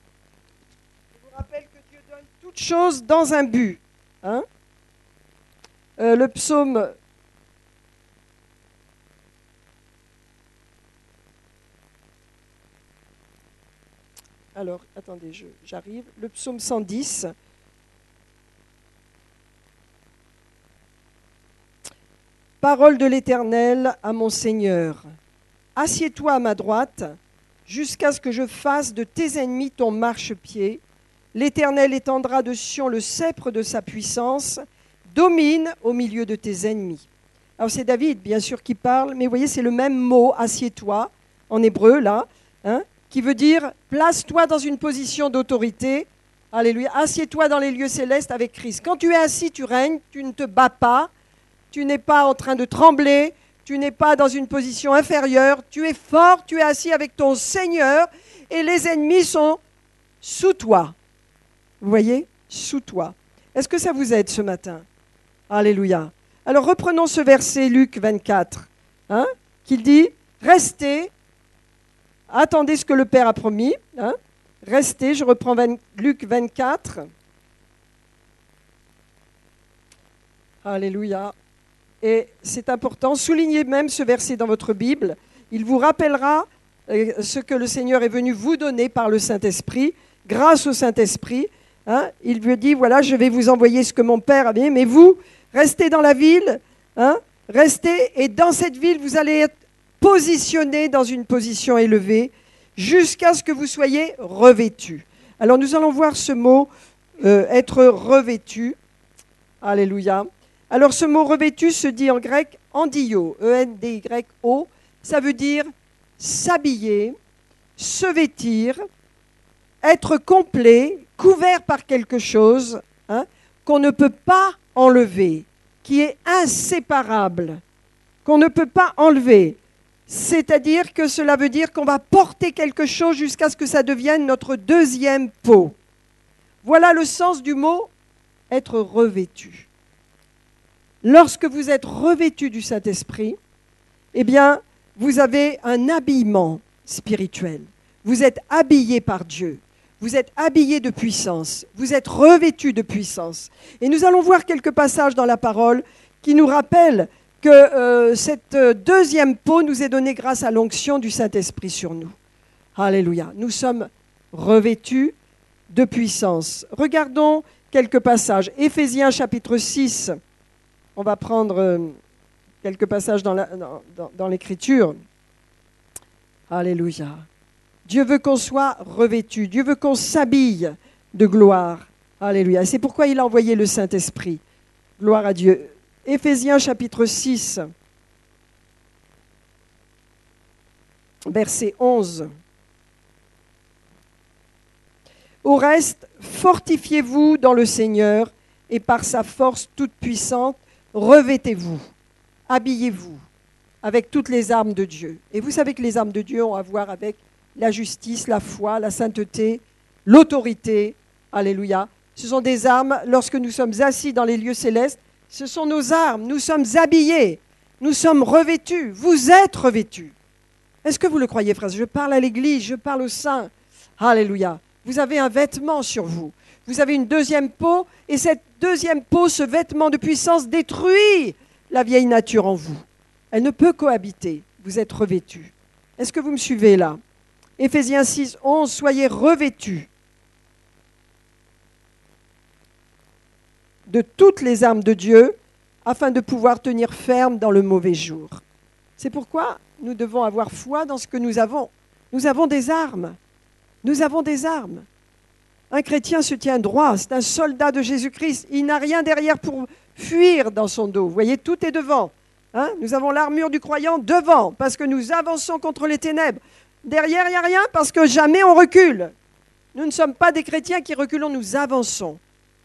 A: Je vous rappelle que Dieu donne toutes choses dans un but. Hein? Le psaume... Alors, attendez, j'arrive. Le psaume 110. Parole de l'Éternel à mon Seigneur. Assieds-toi à ma droite, jusqu'à ce que je fasse de tes ennemis ton marchepied. L'Éternel étendra de Sion le sceptre de sa puissance, domine au milieu de tes ennemis. Alors c'est David, bien sûr, qui parle, mais vous voyez, c'est le même mot, assieds-toi, en hébreu, là, hein, qui veut dire, place-toi dans une position d'autorité, alléluia, assieds-toi dans les lieux célestes avec Christ. Quand tu es assis, tu règnes, tu ne te bats pas, tu n'es pas en train de trembler, tu n'es pas dans une position inférieure, tu es fort, tu es assis avec ton Seigneur et les ennemis sont sous toi. Vous voyez? Sous toi. Est-ce que ça vous aide ce matin? Alléluia. Alors reprenons ce verset Luc 24, hein, qui dit « Restez, attendez ce que le Père a promis. Hein, restez », je reprends Luc 24. Alléluia. Et c'est important, soulignez même ce verset dans votre Bible. Il vous rappellera ce que le Seigneur est venu vous donner par le Saint-Esprit, grâce au Saint-Esprit. Hein, il lui dit, voilà, je vais vous envoyer ce que mon Père a dit, mais vous, restez dans la ville, hein, restez, et dans cette ville, vous allez être positionnés dans une position élevée, jusqu'à ce que vous soyez revêtus. Alors nous allons voir ce mot, être revêtu. Alléluia. Alors ce mot revêtu se dit en grec endio, E-N-D-Y-O, ça veut dire s'habiller, se vêtir, être complet, couvert par quelque chose, hein, qu'on ne peut pas enlever, qui est inséparable, qu'on ne peut pas enlever. C'est-à-dire que cela veut dire qu'on va porter quelque chose jusqu'à ce que ça devienne notre deuxième peau. Voilà le sens du mot être revêtu. Lorsque vous êtes revêtu du Saint-Esprit, eh bien, vous avez un habillement spirituel. Vous êtes habillé par Dieu. Vous êtes habillé de puissance. Vous êtes revêtu de puissance. Et nous allons voir quelques passages dans la parole qui nous rappellent que cette deuxième peau nous est donnée grâce à l'onction du Saint-Esprit sur nous. Alléluia. Nous sommes revêtus de puissance. Regardons quelques passages. Éphésiens chapitre 6. On va prendre quelques passages dans l'Écriture. Alléluia. Dieu veut qu'on soit revêtu. Dieu veut qu'on s'habille de gloire. Alléluia. C'est pourquoi il a envoyé le Saint-Esprit. Gloire à Dieu. Éphésiens chapitre 6, verset 11. Au reste, fortifiez-vous dans le Seigneur et par sa force toute puissante, revêtez-vous, habillez-vous avec toutes les armes de Dieu. Et vous savez que les armes de Dieu ont à voir avec la justice, la foi, la sainteté, l'autorité. Alléluia. Ce sont des armes, lorsque nous sommes assis dans les lieux célestes, ce sont nos armes. Nous sommes habillés, nous sommes revêtus. Vous êtes revêtus. Est-ce que vous le croyez, frères? Je parle à l'Église, je parle aux saints. Alléluia. Vous avez un vêtement sur vous. Vous avez une deuxième peau, et cette deuxième peau, ce vêtement de puissance détruit la vieille nature en vous. Elle ne peut cohabiter. Vous êtes revêtus. Est-ce que vous me suivez là? Éphésiens 6, 11, soyez revêtus de toutes les armes de Dieu afin de pouvoir tenir ferme dans le mauvais jour. C'est pourquoi nous devons avoir foi dans ce que nous avons. Nous avons des armes. Nous avons des armes. Un chrétien se tient droit, c'est un soldat de Jésus-Christ. Il n'a rien derrière pour fuir dans son dos. Vous voyez, tout est devant. Hein? Nous avons l'armure du croyant devant, parce que nous avançons contre les ténèbres. Derrière, il n'y a rien, parce que jamais on recule. Nous ne sommes pas des chrétiens qui reculons, nous avançons.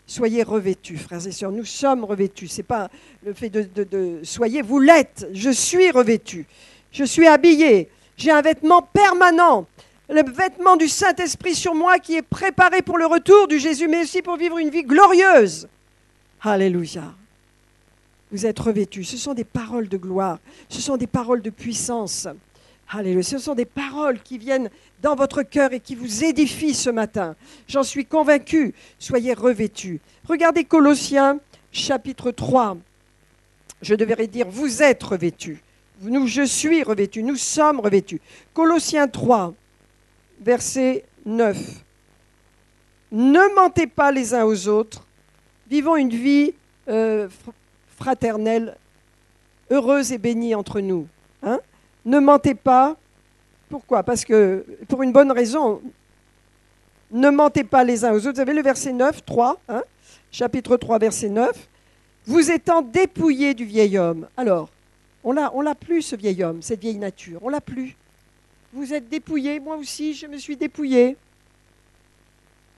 A: Soyez revêtus, frères et sœurs, nous sommes revêtus. Ce n'est pas le fait de soyez, vous l'êtes. Je suis revêtu. Je suis habillé. J'ai un vêtement permanent. Le vêtement du Saint-Esprit sur moi qui est préparé pour le retour du Jésus, mais aussi pour vivre une vie glorieuse. Alléluia. Vous êtes revêtus. Ce sont des paroles de gloire. Ce sont des paroles de puissance. Alléluia. Ce sont des paroles qui viennent dans votre cœur et qui vous édifient ce matin. J'en suis convaincu. Soyez revêtus. Regardez Colossiens chapitre 3. Je devrais dire, vous êtes revêtus. Je suis revêtu. Nous sommes revêtus. Colossiens 3. Verset 9. Ne mentez pas les uns aux autres. Vivons une vie fraternelle, heureuse et bénie entre nous. Hein? Ne mentez pas. Pourquoi? Parce que, pour une bonne raison, ne mentez pas les uns aux autres. Vous avez le verset 9, 3, hein? Chapitre 3, verset 9. Vous étant dépouillés du vieil homme. Alors, on l'a plus, ce vieil homme, cette vieille nature. On l'a plus. Vous êtes dépouillés, moi aussi, je me suis dépouillé.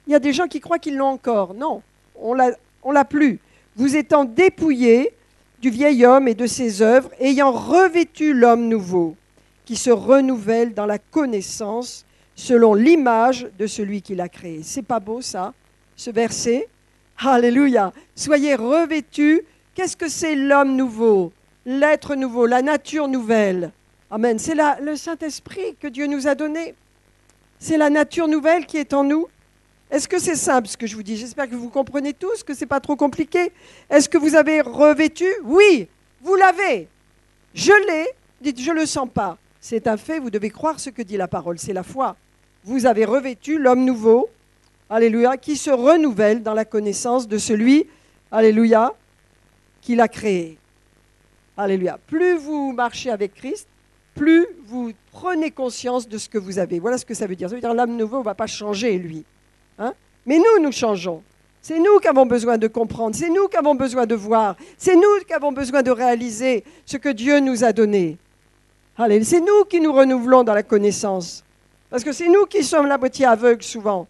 A: Il y a des gens qui croient qu'ils l'ont encore. Non, on l'a plus. Vous étant dépouillés du vieil homme et de ses œuvres, ayant revêtu l'homme nouveau, qui se renouvelle dans la connaissance selon l'image de celui qui l'a créé. C'est pas beau ça, ce verset? Alléluia. Soyez revêtus. Qu'est-ce que c'est l'homme nouveau? L'être nouveau, la nature nouvelle. Amen. C'est le Saint-Esprit que Dieu nous a donné. C'est la nature nouvelle qui est en nous. Est-ce que c'est simple ce que je vous dis? J'espère que vous comprenez tous, que ce n'est pas trop compliqué. Est-ce que vous avez revêtu? Oui, vous l'avez. Je l'ai. Dites, je ne le sens pas. C'est un fait, vous devez croire ce que dit la parole, c'est la foi. Vous avez revêtu l'homme nouveau, alléluia, qui se renouvelle dans la connaissance de celui, alléluia, qui l'a créé. Alléluia. Plus vous marchez avec Christ, plus vous prenez conscience de ce que vous avez. Voilà ce que ça veut dire. Ça veut dire l'homme nouveau ne va pas changer, lui. Hein? Mais nous changeons. C'est nous qui avons besoin de comprendre. C'est nous qui avons besoin de voir. C'est nous qui avons besoin de réaliser ce que Dieu nous a donné. Allez, c'est nous qui nous renouvelons dans la connaissance. Parce que c'est nous qui sommes la moitié aveugles souvent.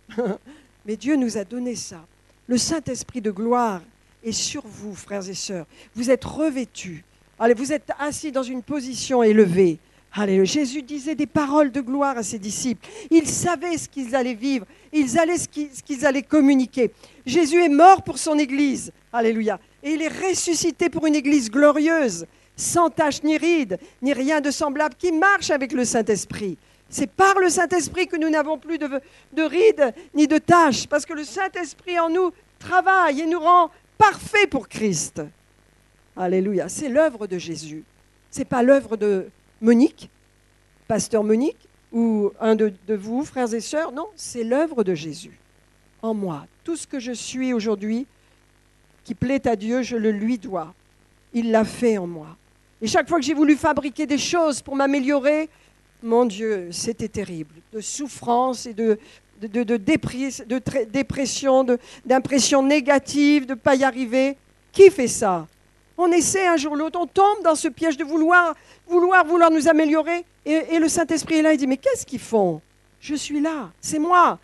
A: Mais Dieu nous a donné ça. Le Saint-Esprit de gloire est sur vous, frères et sœurs. Vous êtes revêtus. Allez, vous êtes assis dans une position élevée. Allez, Jésus disait des paroles de gloire à ses disciples. Ils savaient ce qu'ils allaient vivre. Ils savaient ce qu'ils allaient communiquer. Jésus est mort pour son Église. Alléluia. Et il est ressuscité pour une Église glorieuse, sans tache ni ride, ni rien de semblable, qui marche avec le Saint-Esprit. C'est par le Saint-Esprit que nous n'avons plus de rides ni de taches, parce que le Saint-Esprit en nous travaille et nous rend parfaits pour Christ. Alléluia. C'est l'œuvre de Jésus. Ce n'est pas l'œuvre de Monique, pasteur Monique, ou un de vous, frères et sœurs. Non, c'est l'œuvre de Jésus en moi. Tout ce que je suis aujourd'hui, qui plaît à Dieu, je le lui dois. Il l'a fait en moi. Et chaque fois que j'ai voulu fabriquer des choses pour m'améliorer, Mon Dieu, c'était terrible, de souffrance et de dépression, d'impression négative, de ne pas y arriver. Qui fait ça? On essaie un jour ou l'autre, on tombe dans ce piège de vouloir nous améliorer. Et le Saint-Esprit est là, il dit, mais qu'est-ce qu'ils font? Je suis là, c'est moi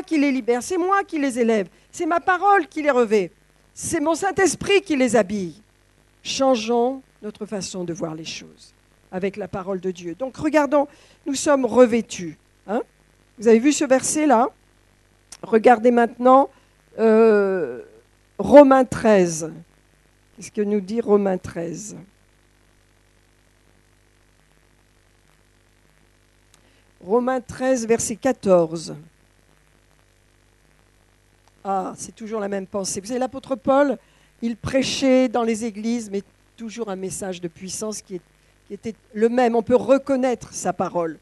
A: qui les libère, c'est moi qui les élève, c'est ma parole qui les revêt, c'est mon Saint-Esprit qui les habille. Changeons notre façon de voir les choses avec la parole de Dieu. Donc regardons, nous sommes revêtus. Hein? Vous avez vu ce verset-là? Regardez maintenant Romains 13. Qu'est-ce que nous dit Romains 13? Romains 13, verset 14. Ah, c'est toujours la même pensée. Vous savez, l'apôtre Paul, il prêchait dans les églises, mais toujours un message de puissance qui était le même. On peut reconnaître sa parole.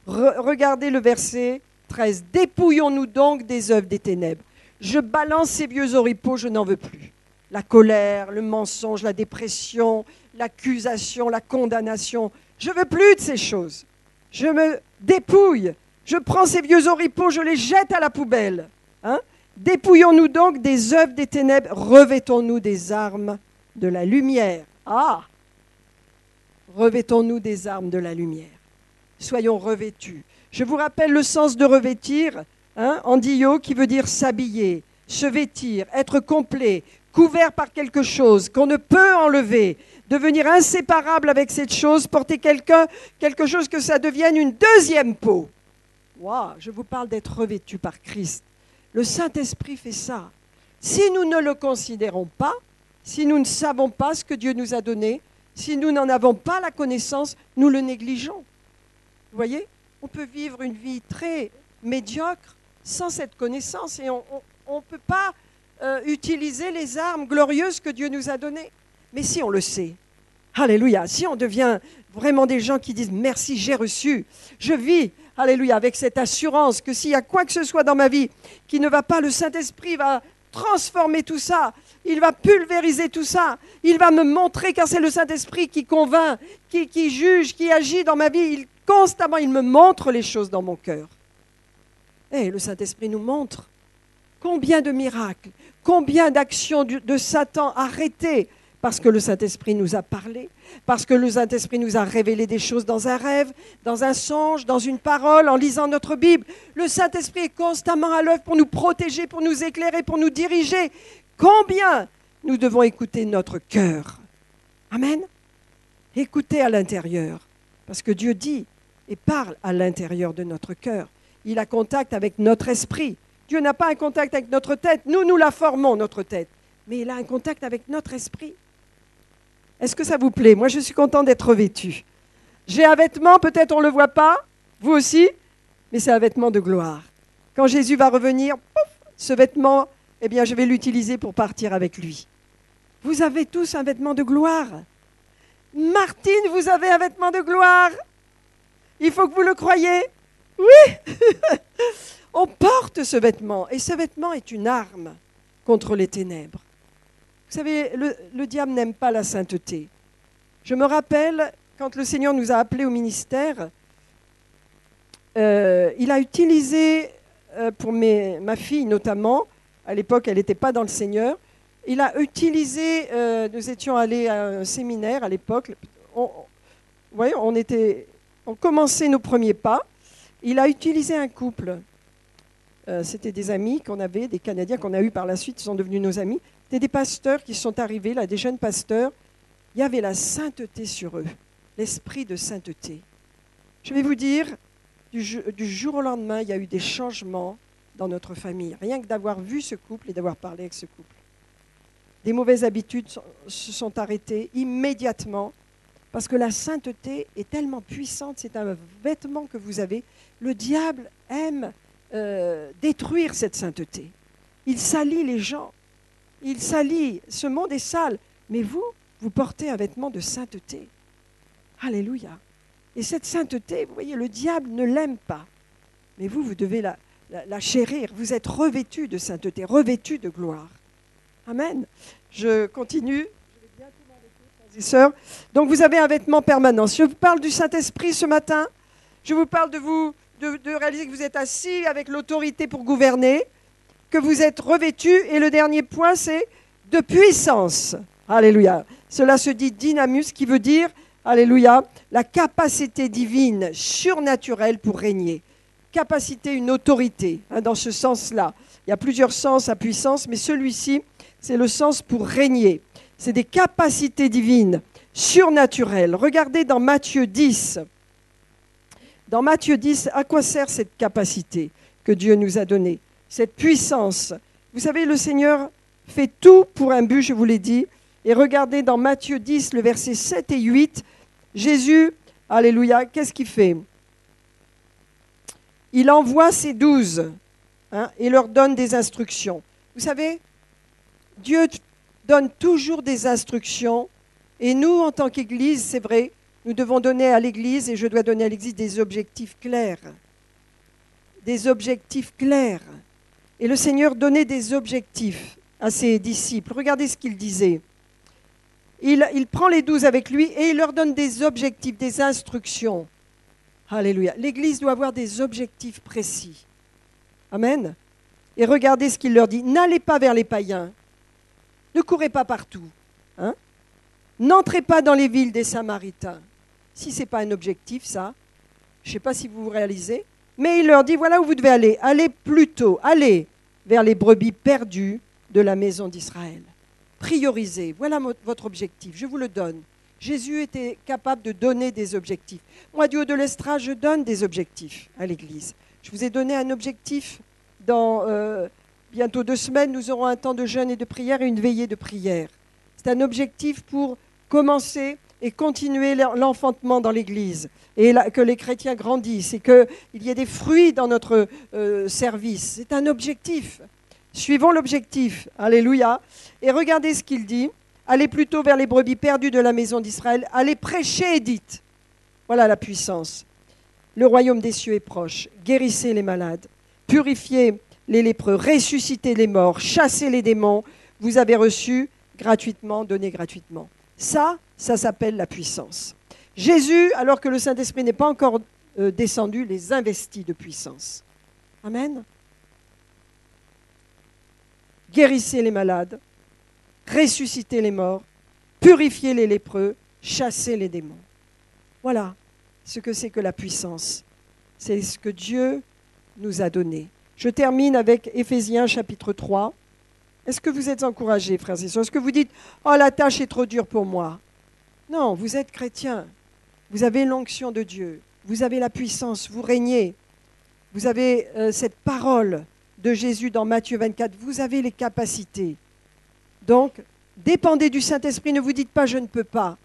A: Regardez le verset 13. « Dépouillons-nous donc des œuvres des ténèbres. Je balance ces vieux oripeaux, je n'en veux plus. La colère, le mensonge, la dépression, l'accusation, la condamnation. Je ne veux plus de ces choses. Je me dépouille. Je prends ces vieux oripeaux, je les jette à la poubelle. Hein? Dépouillons-nous donc des œuvres des ténèbres, revêtons-nous des armes de la lumière. » Ah! Revêtons-nous des armes de la lumière. Soyons revêtus. Je vous rappelle le sens de revêtir, hein, endio, qui veut dire s'habiller, se vêtir, être complet, couvert par quelque chose qu'on ne peut enlever, devenir inséparable avec cette chose, porter quelque chose que ça devienne une deuxième peau. Wow, je vous parle d'être revêtu par Christ. Le Saint-Esprit fait ça. Si nous ne le considérons pas, si nous ne savons pas ce que Dieu nous a donné, si nous n'en avons pas la connaissance, nous le négligeons. Vous voyez, on peut vivre une vie très médiocre sans cette connaissance et on ne peut pas utiliser les armes glorieuses que Dieu nous a données. Mais si on le sait, alléluia, si on devient vraiment des gens qui disent « Merci, j'ai reçu, je vis », alléluia, avec cette assurance que s'il y a quoi que ce soit dans ma vie qui ne va pas, le Saint-Esprit va transformer tout ça, il va pulvériser tout ça, il va me montrer, car c'est le Saint-Esprit qui convainc, qui juge, qui agit dans ma vie, constamment, il me montre les choses dans mon cœur. Et le Saint-Esprit nous montre combien de miracles, combien d'actions de Satan arrêtées, parce que le Saint-Esprit nous a parlé, parce que le Saint-Esprit nous a révélé des choses dans un rêve, dans un songe, dans une parole, en lisant notre Bible. Le Saint-Esprit est constamment à l'œuvre pour nous protéger, pour nous éclairer, pour nous diriger. Combien nous devons écouter notre cœur. Amen. Écoutez à l'intérieur, parce que Dieu dit et parle à l'intérieur de notre cœur. Il a contact avec notre esprit. Dieu n'a pas un contact avec notre tête. Nous la formons, notre tête. Mais il a un contact avec notre esprit. Est-ce que ça vous plaît? Moi, je suis content d'être revêtu. J'ai un vêtement, peut-être on ne le voit pas, vous aussi, mais c'est un vêtement de gloire. Quand Jésus va revenir, pouf, ce vêtement, eh bien, je vais l'utiliser pour partir avec lui. Vous avez tous un vêtement de gloire. Martine, vous avez un vêtement de gloire. Il faut que vous le croyiez. Oui. On porte ce vêtement, et ce vêtement est une arme contre les ténèbres. Vous savez, le diable n'aime pas la sainteté. Je me rappelle, quand le Seigneur nous a appelés au ministère, il a utilisé, pour ma fille notamment, à l'époque elle n'était pas dans le Seigneur, il a utilisé, nous étions allés à un séminaire à l'époque, vous voyez, on commençait nos premiers pas, il a utilisé un couple, c'était des amis qu'on avait, des Canadiens qu'on a eus par la suite, ils sont devenus nos amis, c'était des pasteurs qui sont arrivés, là, des jeunes pasteurs, il y avait la sainteté sur eux, l'esprit de sainteté. Je vais vous dire, du jour au lendemain, il y a eu des changements dans notre famille, rien que d'avoir vu ce couple et d'avoir parlé avec ce couple. Des mauvaises habitudes se sont arrêtées immédiatement parce que la sainteté est tellement puissante, c'est un vêtement que vous avez. Le diable aime détruire cette sainteté. Il salit les gens, il salit, ce monde est sale, mais vous portez un vêtement de sainteté. Alléluia. Et cette sainteté, vous voyez, le diable ne l'aime pas, mais vous devez la chérir. Vous êtes revêtus de sainteté, revêtus de gloire. Amen. Je continue. Je vais bientôt m'arrêter, frères et sœurs. Donc vous avez un vêtement permanent. Je vous parle du Saint-Esprit ce matin. Je vous parle de réaliser que vous êtes assis avec l'autorité pour gouverner, que vous êtes revêtu. Et le dernier point, c'est de puissance. Alléluia. Cela se dit dynamus, qui veut dire, alléluia, la capacité divine, surnaturelle pour régner. Capacité, une autorité, dans ce sens-là. Il y a plusieurs sens à puissance, mais celui-ci, c'est le sens pour régner. C'est des capacités divines, surnaturelles. Regardez dans Matthieu 10. Dans Matthieu 10, à quoi sert cette capacité que Dieu nous a donnée? Cette puissance. Vous savez, le Seigneur fait tout pour un but, je vous l'ai dit. Et regardez dans Matthieu 10, le verset 7 et 8, Jésus, alléluia, qu'est-ce qu'il fait? Il envoie ses 12 et leur donne des instructions. Vous savez, Dieu donne toujours des instructions. Et nous, en tant qu'Église, c'est vrai, nous devons donner à l'Église, et je dois donner à l'Église des objectifs clairs. Des objectifs clairs. Et le Seigneur donnait des objectifs à ses disciples. Regardez ce qu'il disait. Il prend les 12 avec lui et il leur donne des objectifs, des instructions. Alléluia. L'Église doit avoir des objectifs précis. Amen. Et regardez ce qu'il leur dit. N'allez pas vers les païens. Ne courez pas partout. N'entrez pas dans les villes des Samaritains. Si ce n'est pas un objectif, ça, je ne sais pas si vous vous réalisez, mais il leur dit, voilà où vous devez aller. Allez plutôt, allez vers les brebis perdues de la maison d'Israël. Priorisez, voilà votre objectif, je vous le donne. Jésus était capable de donner des objectifs. Moi, du haut de l'estrade, je donne des objectifs à l'Église. Je vous ai donné un objectif. Dans bientôt 2 semaines, nous aurons un temps de jeûne et de prière et une veillée de prière. C'est un objectif pour commencer et continuer l'enfantement dans l'Église, et que les chrétiens grandissent, et qu'il y ait des fruits dans notre service. C'est un objectif. Suivons l'objectif. Alléluia. Et regardez ce qu'il dit. Allez plutôt vers les brebis perdues de la maison d'Israël. Allez prêcher et dites. Voilà la puissance. Le royaume des cieux est proche. Guérissez les malades. Purifiez les lépreux. Ressuscitez les morts. Chassez les démons. Vous avez reçu gratuitement, donnez gratuitement. Ça s'appelle la puissance. Jésus, alors que le Saint-Esprit n'est pas encore descendu, les investit de puissance. Amen. Guérissez les malades, ressuscitez les morts, purifiez les lépreux, chassez les démons. Voilà ce que c'est que la puissance. C'est ce que Dieu nous a donné. Je termine avec Éphésiens chapitre 3. Est-ce que vous êtes encouragés, frères et sœurs? Est-ce que vous dites « Oh, la tâche est trop dure pour moi » Non, vous êtes chrétiens. Vous avez l'onction de Dieu. Vous avez la puissance. Vous régnez. Vous avez cette parole de Jésus dans Matthieu 24. Vous avez les capacités. Donc, dépendez du Saint-Esprit. Ne vous dites pas « Je ne peux pas ».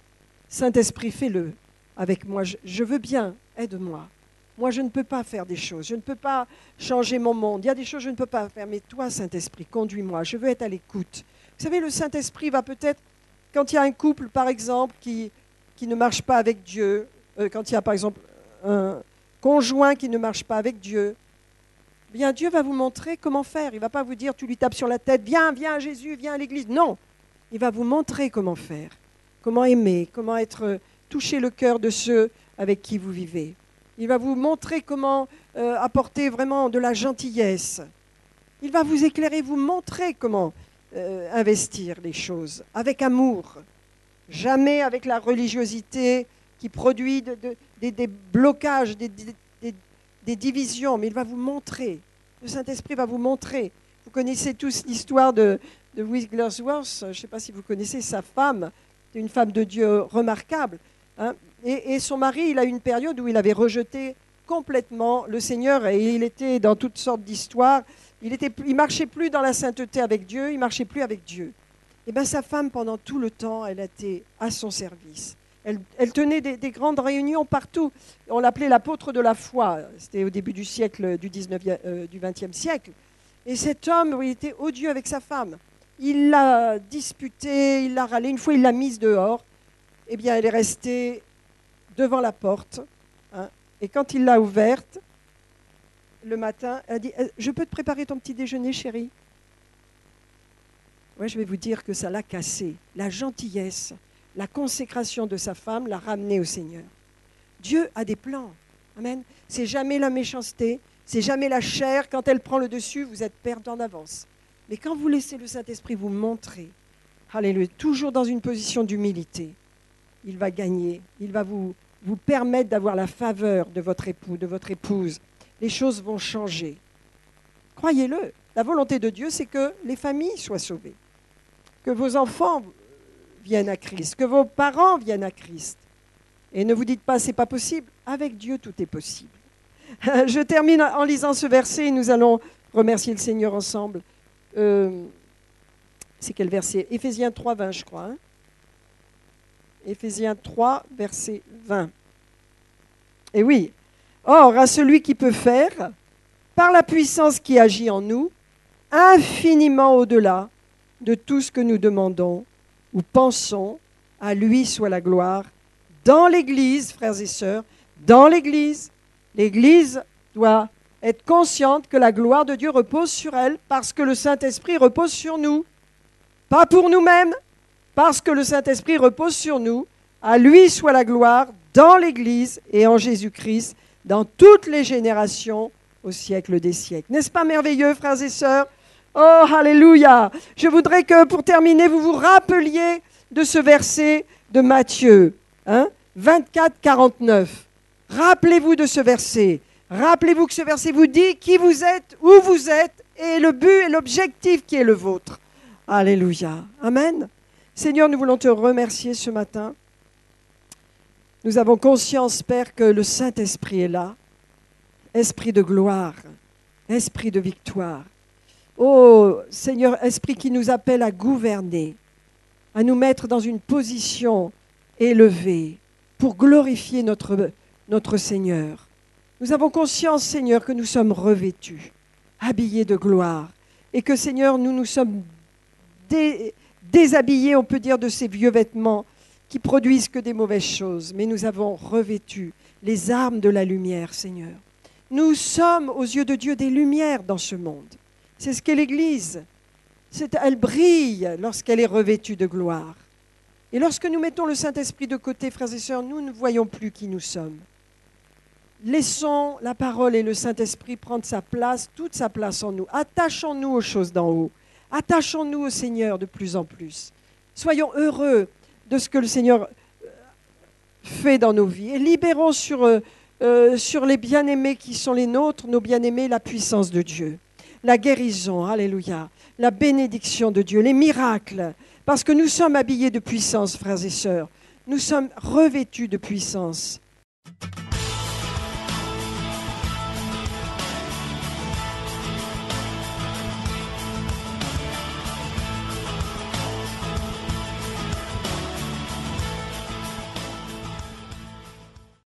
A: Saint-Esprit, fais-le avec moi. Je veux bien. Aide-moi. Moi, je ne peux pas faire des choses. Je ne peux pas changer mon monde. Il y a des choses que je ne peux pas faire. Mais toi, Saint-Esprit, conduis-moi. Je veux être à l'écoute. Vous savez, le Saint-Esprit va peut-être, quand il y a un couple, par exemple, qui ne marche pas avec Dieu, quand il y a, par exemple, un conjoint qui ne marche pas avec Dieu, bien, Dieu va vous montrer comment faire. Il ne va pas vous dire, tu lui tapes sur la tête, viens à Jésus, viens à l'église. Non, il va vous montrer comment faire, comment aimer, comment toucher le cœur de ceux avec qui vous vivez. Il va vous montrer comment apporter vraiment de la gentillesse. Il va vous éclairer, vous montrer comment investir les choses avec amour. Jamais avec la religiosité qui produit des blocages, des divisions, mais il va vous montrer. Le Saint-Esprit va vous montrer. Vous connaissez tous l'histoire de Wigglesworth, je ne sais pas si vous connaissez sa femme, une femme de Dieu remarquable. Et son mari, il a eu une période où il avait rejeté complètement le Seigneur et il était dans toutes sortes d'histoires. Il ne marchait plus dans la sainteté avec Dieu, il ne marchait plus avec Dieu. Et bien sa femme, pendant tout le temps, elle a été à son service. Elle tenait des grandes réunions partout. On l'appelait l'apôtre de la foi. C'était au début du siècle, du XXe siècle. Et cet homme, il était odieux avec sa femme. Il l'a disputée, il l'a râlée. Une fois, il l'a mise dehors. Eh bien, elle est restée devant la porte. Et quand il l'a ouverte, le matin, elle a dit « Je peux te préparer ton petit déjeuner, chérie ?» Ouais, je vais vous dire que ça l'a cassé. La gentillesse, la consécration de sa femme l'a ramenée au Seigneur. Dieu a des plans. Amen. C'est jamais la méchanceté, c'est jamais la chair. Quand elle prend le dessus, vous êtes perdant d'avance. Mais quand vous laissez le Saint-Esprit vous montrer, alléluia, toujours dans une position d'humilité, il va gagner, il va vous permettre d'avoir la faveur de votre époux, de votre épouse. Les choses vont changer. Croyez-le, la volonté de Dieu, c'est que les familles soient sauvées, que vos enfants viennent à Christ, que vos parents viennent à Christ. Et ne vous dites pas, c'est pas possible. Avec Dieu, tout est possible. Je termine en lisant ce verset et nous allons remercier le Seigneur ensemble. C'est quel verset? Éphésiens 3, 20, je crois. Hein? Éphésiens 3, verset 20. Et oui, or à celui qui peut faire, par la puissance qui agit en nous, infiniment au-delà de tout ce que nous demandons ou pensons, à lui soit la gloire. Dans l'Église, frères et sœurs, dans l'Église doit être consciente que la gloire de Dieu repose sur elle parce que le Saint-Esprit repose sur nous. Pas pour nous-mêmes, parce que le Saint-Esprit repose sur nous. À lui soit la gloire dans l'Église et en Jésus-Christ, dans toutes les générations, au siècle des siècles. N'est-ce pas merveilleux, frères et sœurs? Oh, alléluia! Je voudrais que, pour terminer, vous vous rappeliez de ce verset de Matthieu, 24, 49. Rappelez-vous de ce verset. Rappelez-vous que ce verset vous dit qui vous êtes, où vous êtes, et le but et l'objectif qui est le vôtre. Alléluia. Amen. Seigneur, nous voulons te remercier ce matin. Nous avons conscience, Père, que le Saint-Esprit est là. Esprit de gloire, esprit de victoire. Oh, Seigneur, esprit qui nous appelle à gouverner, à nous mettre dans une position élevée pour glorifier notre Seigneur. Nous avons conscience, Seigneur, que nous sommes revêtus, habillés de gloire, et que, Seigneur, nous sommes déshabillés, on peut dire, de ces vieux vêtements qui produisent que des mauvaises choses, mais nous avons revêtu les armes de la lumière, Seigneur. Nous sommes, aux yeux de Dieu, des lumières dans ce monde. C'est ce qu'est l'Église. Elle brille lorsqu'elle est revêtue de gloire. Et lorsque nous mettons le Saint-Esprit de côté, frères et sœurs, nous ne voyons plus qui nous sommes. Laissons la parole et le Saint-Esprit prendre sa place, toute sa place en nous. Attachons-nous aux choses d'en haut. Attachons-nous au Seigneur de plus en plus. Soyons heureux de ce que le Seigneur fait dans nos vies. Et libérons sur les bien-aimés qui sont les nôtres, nos bien-aimés, la puissance de Dieu. La guérison, alléluia. La bénédiction de Dieu, les miracles. Parce que nous sommes habillés de puissance, frères et sœurs. Nous sommes revêtus de puissance.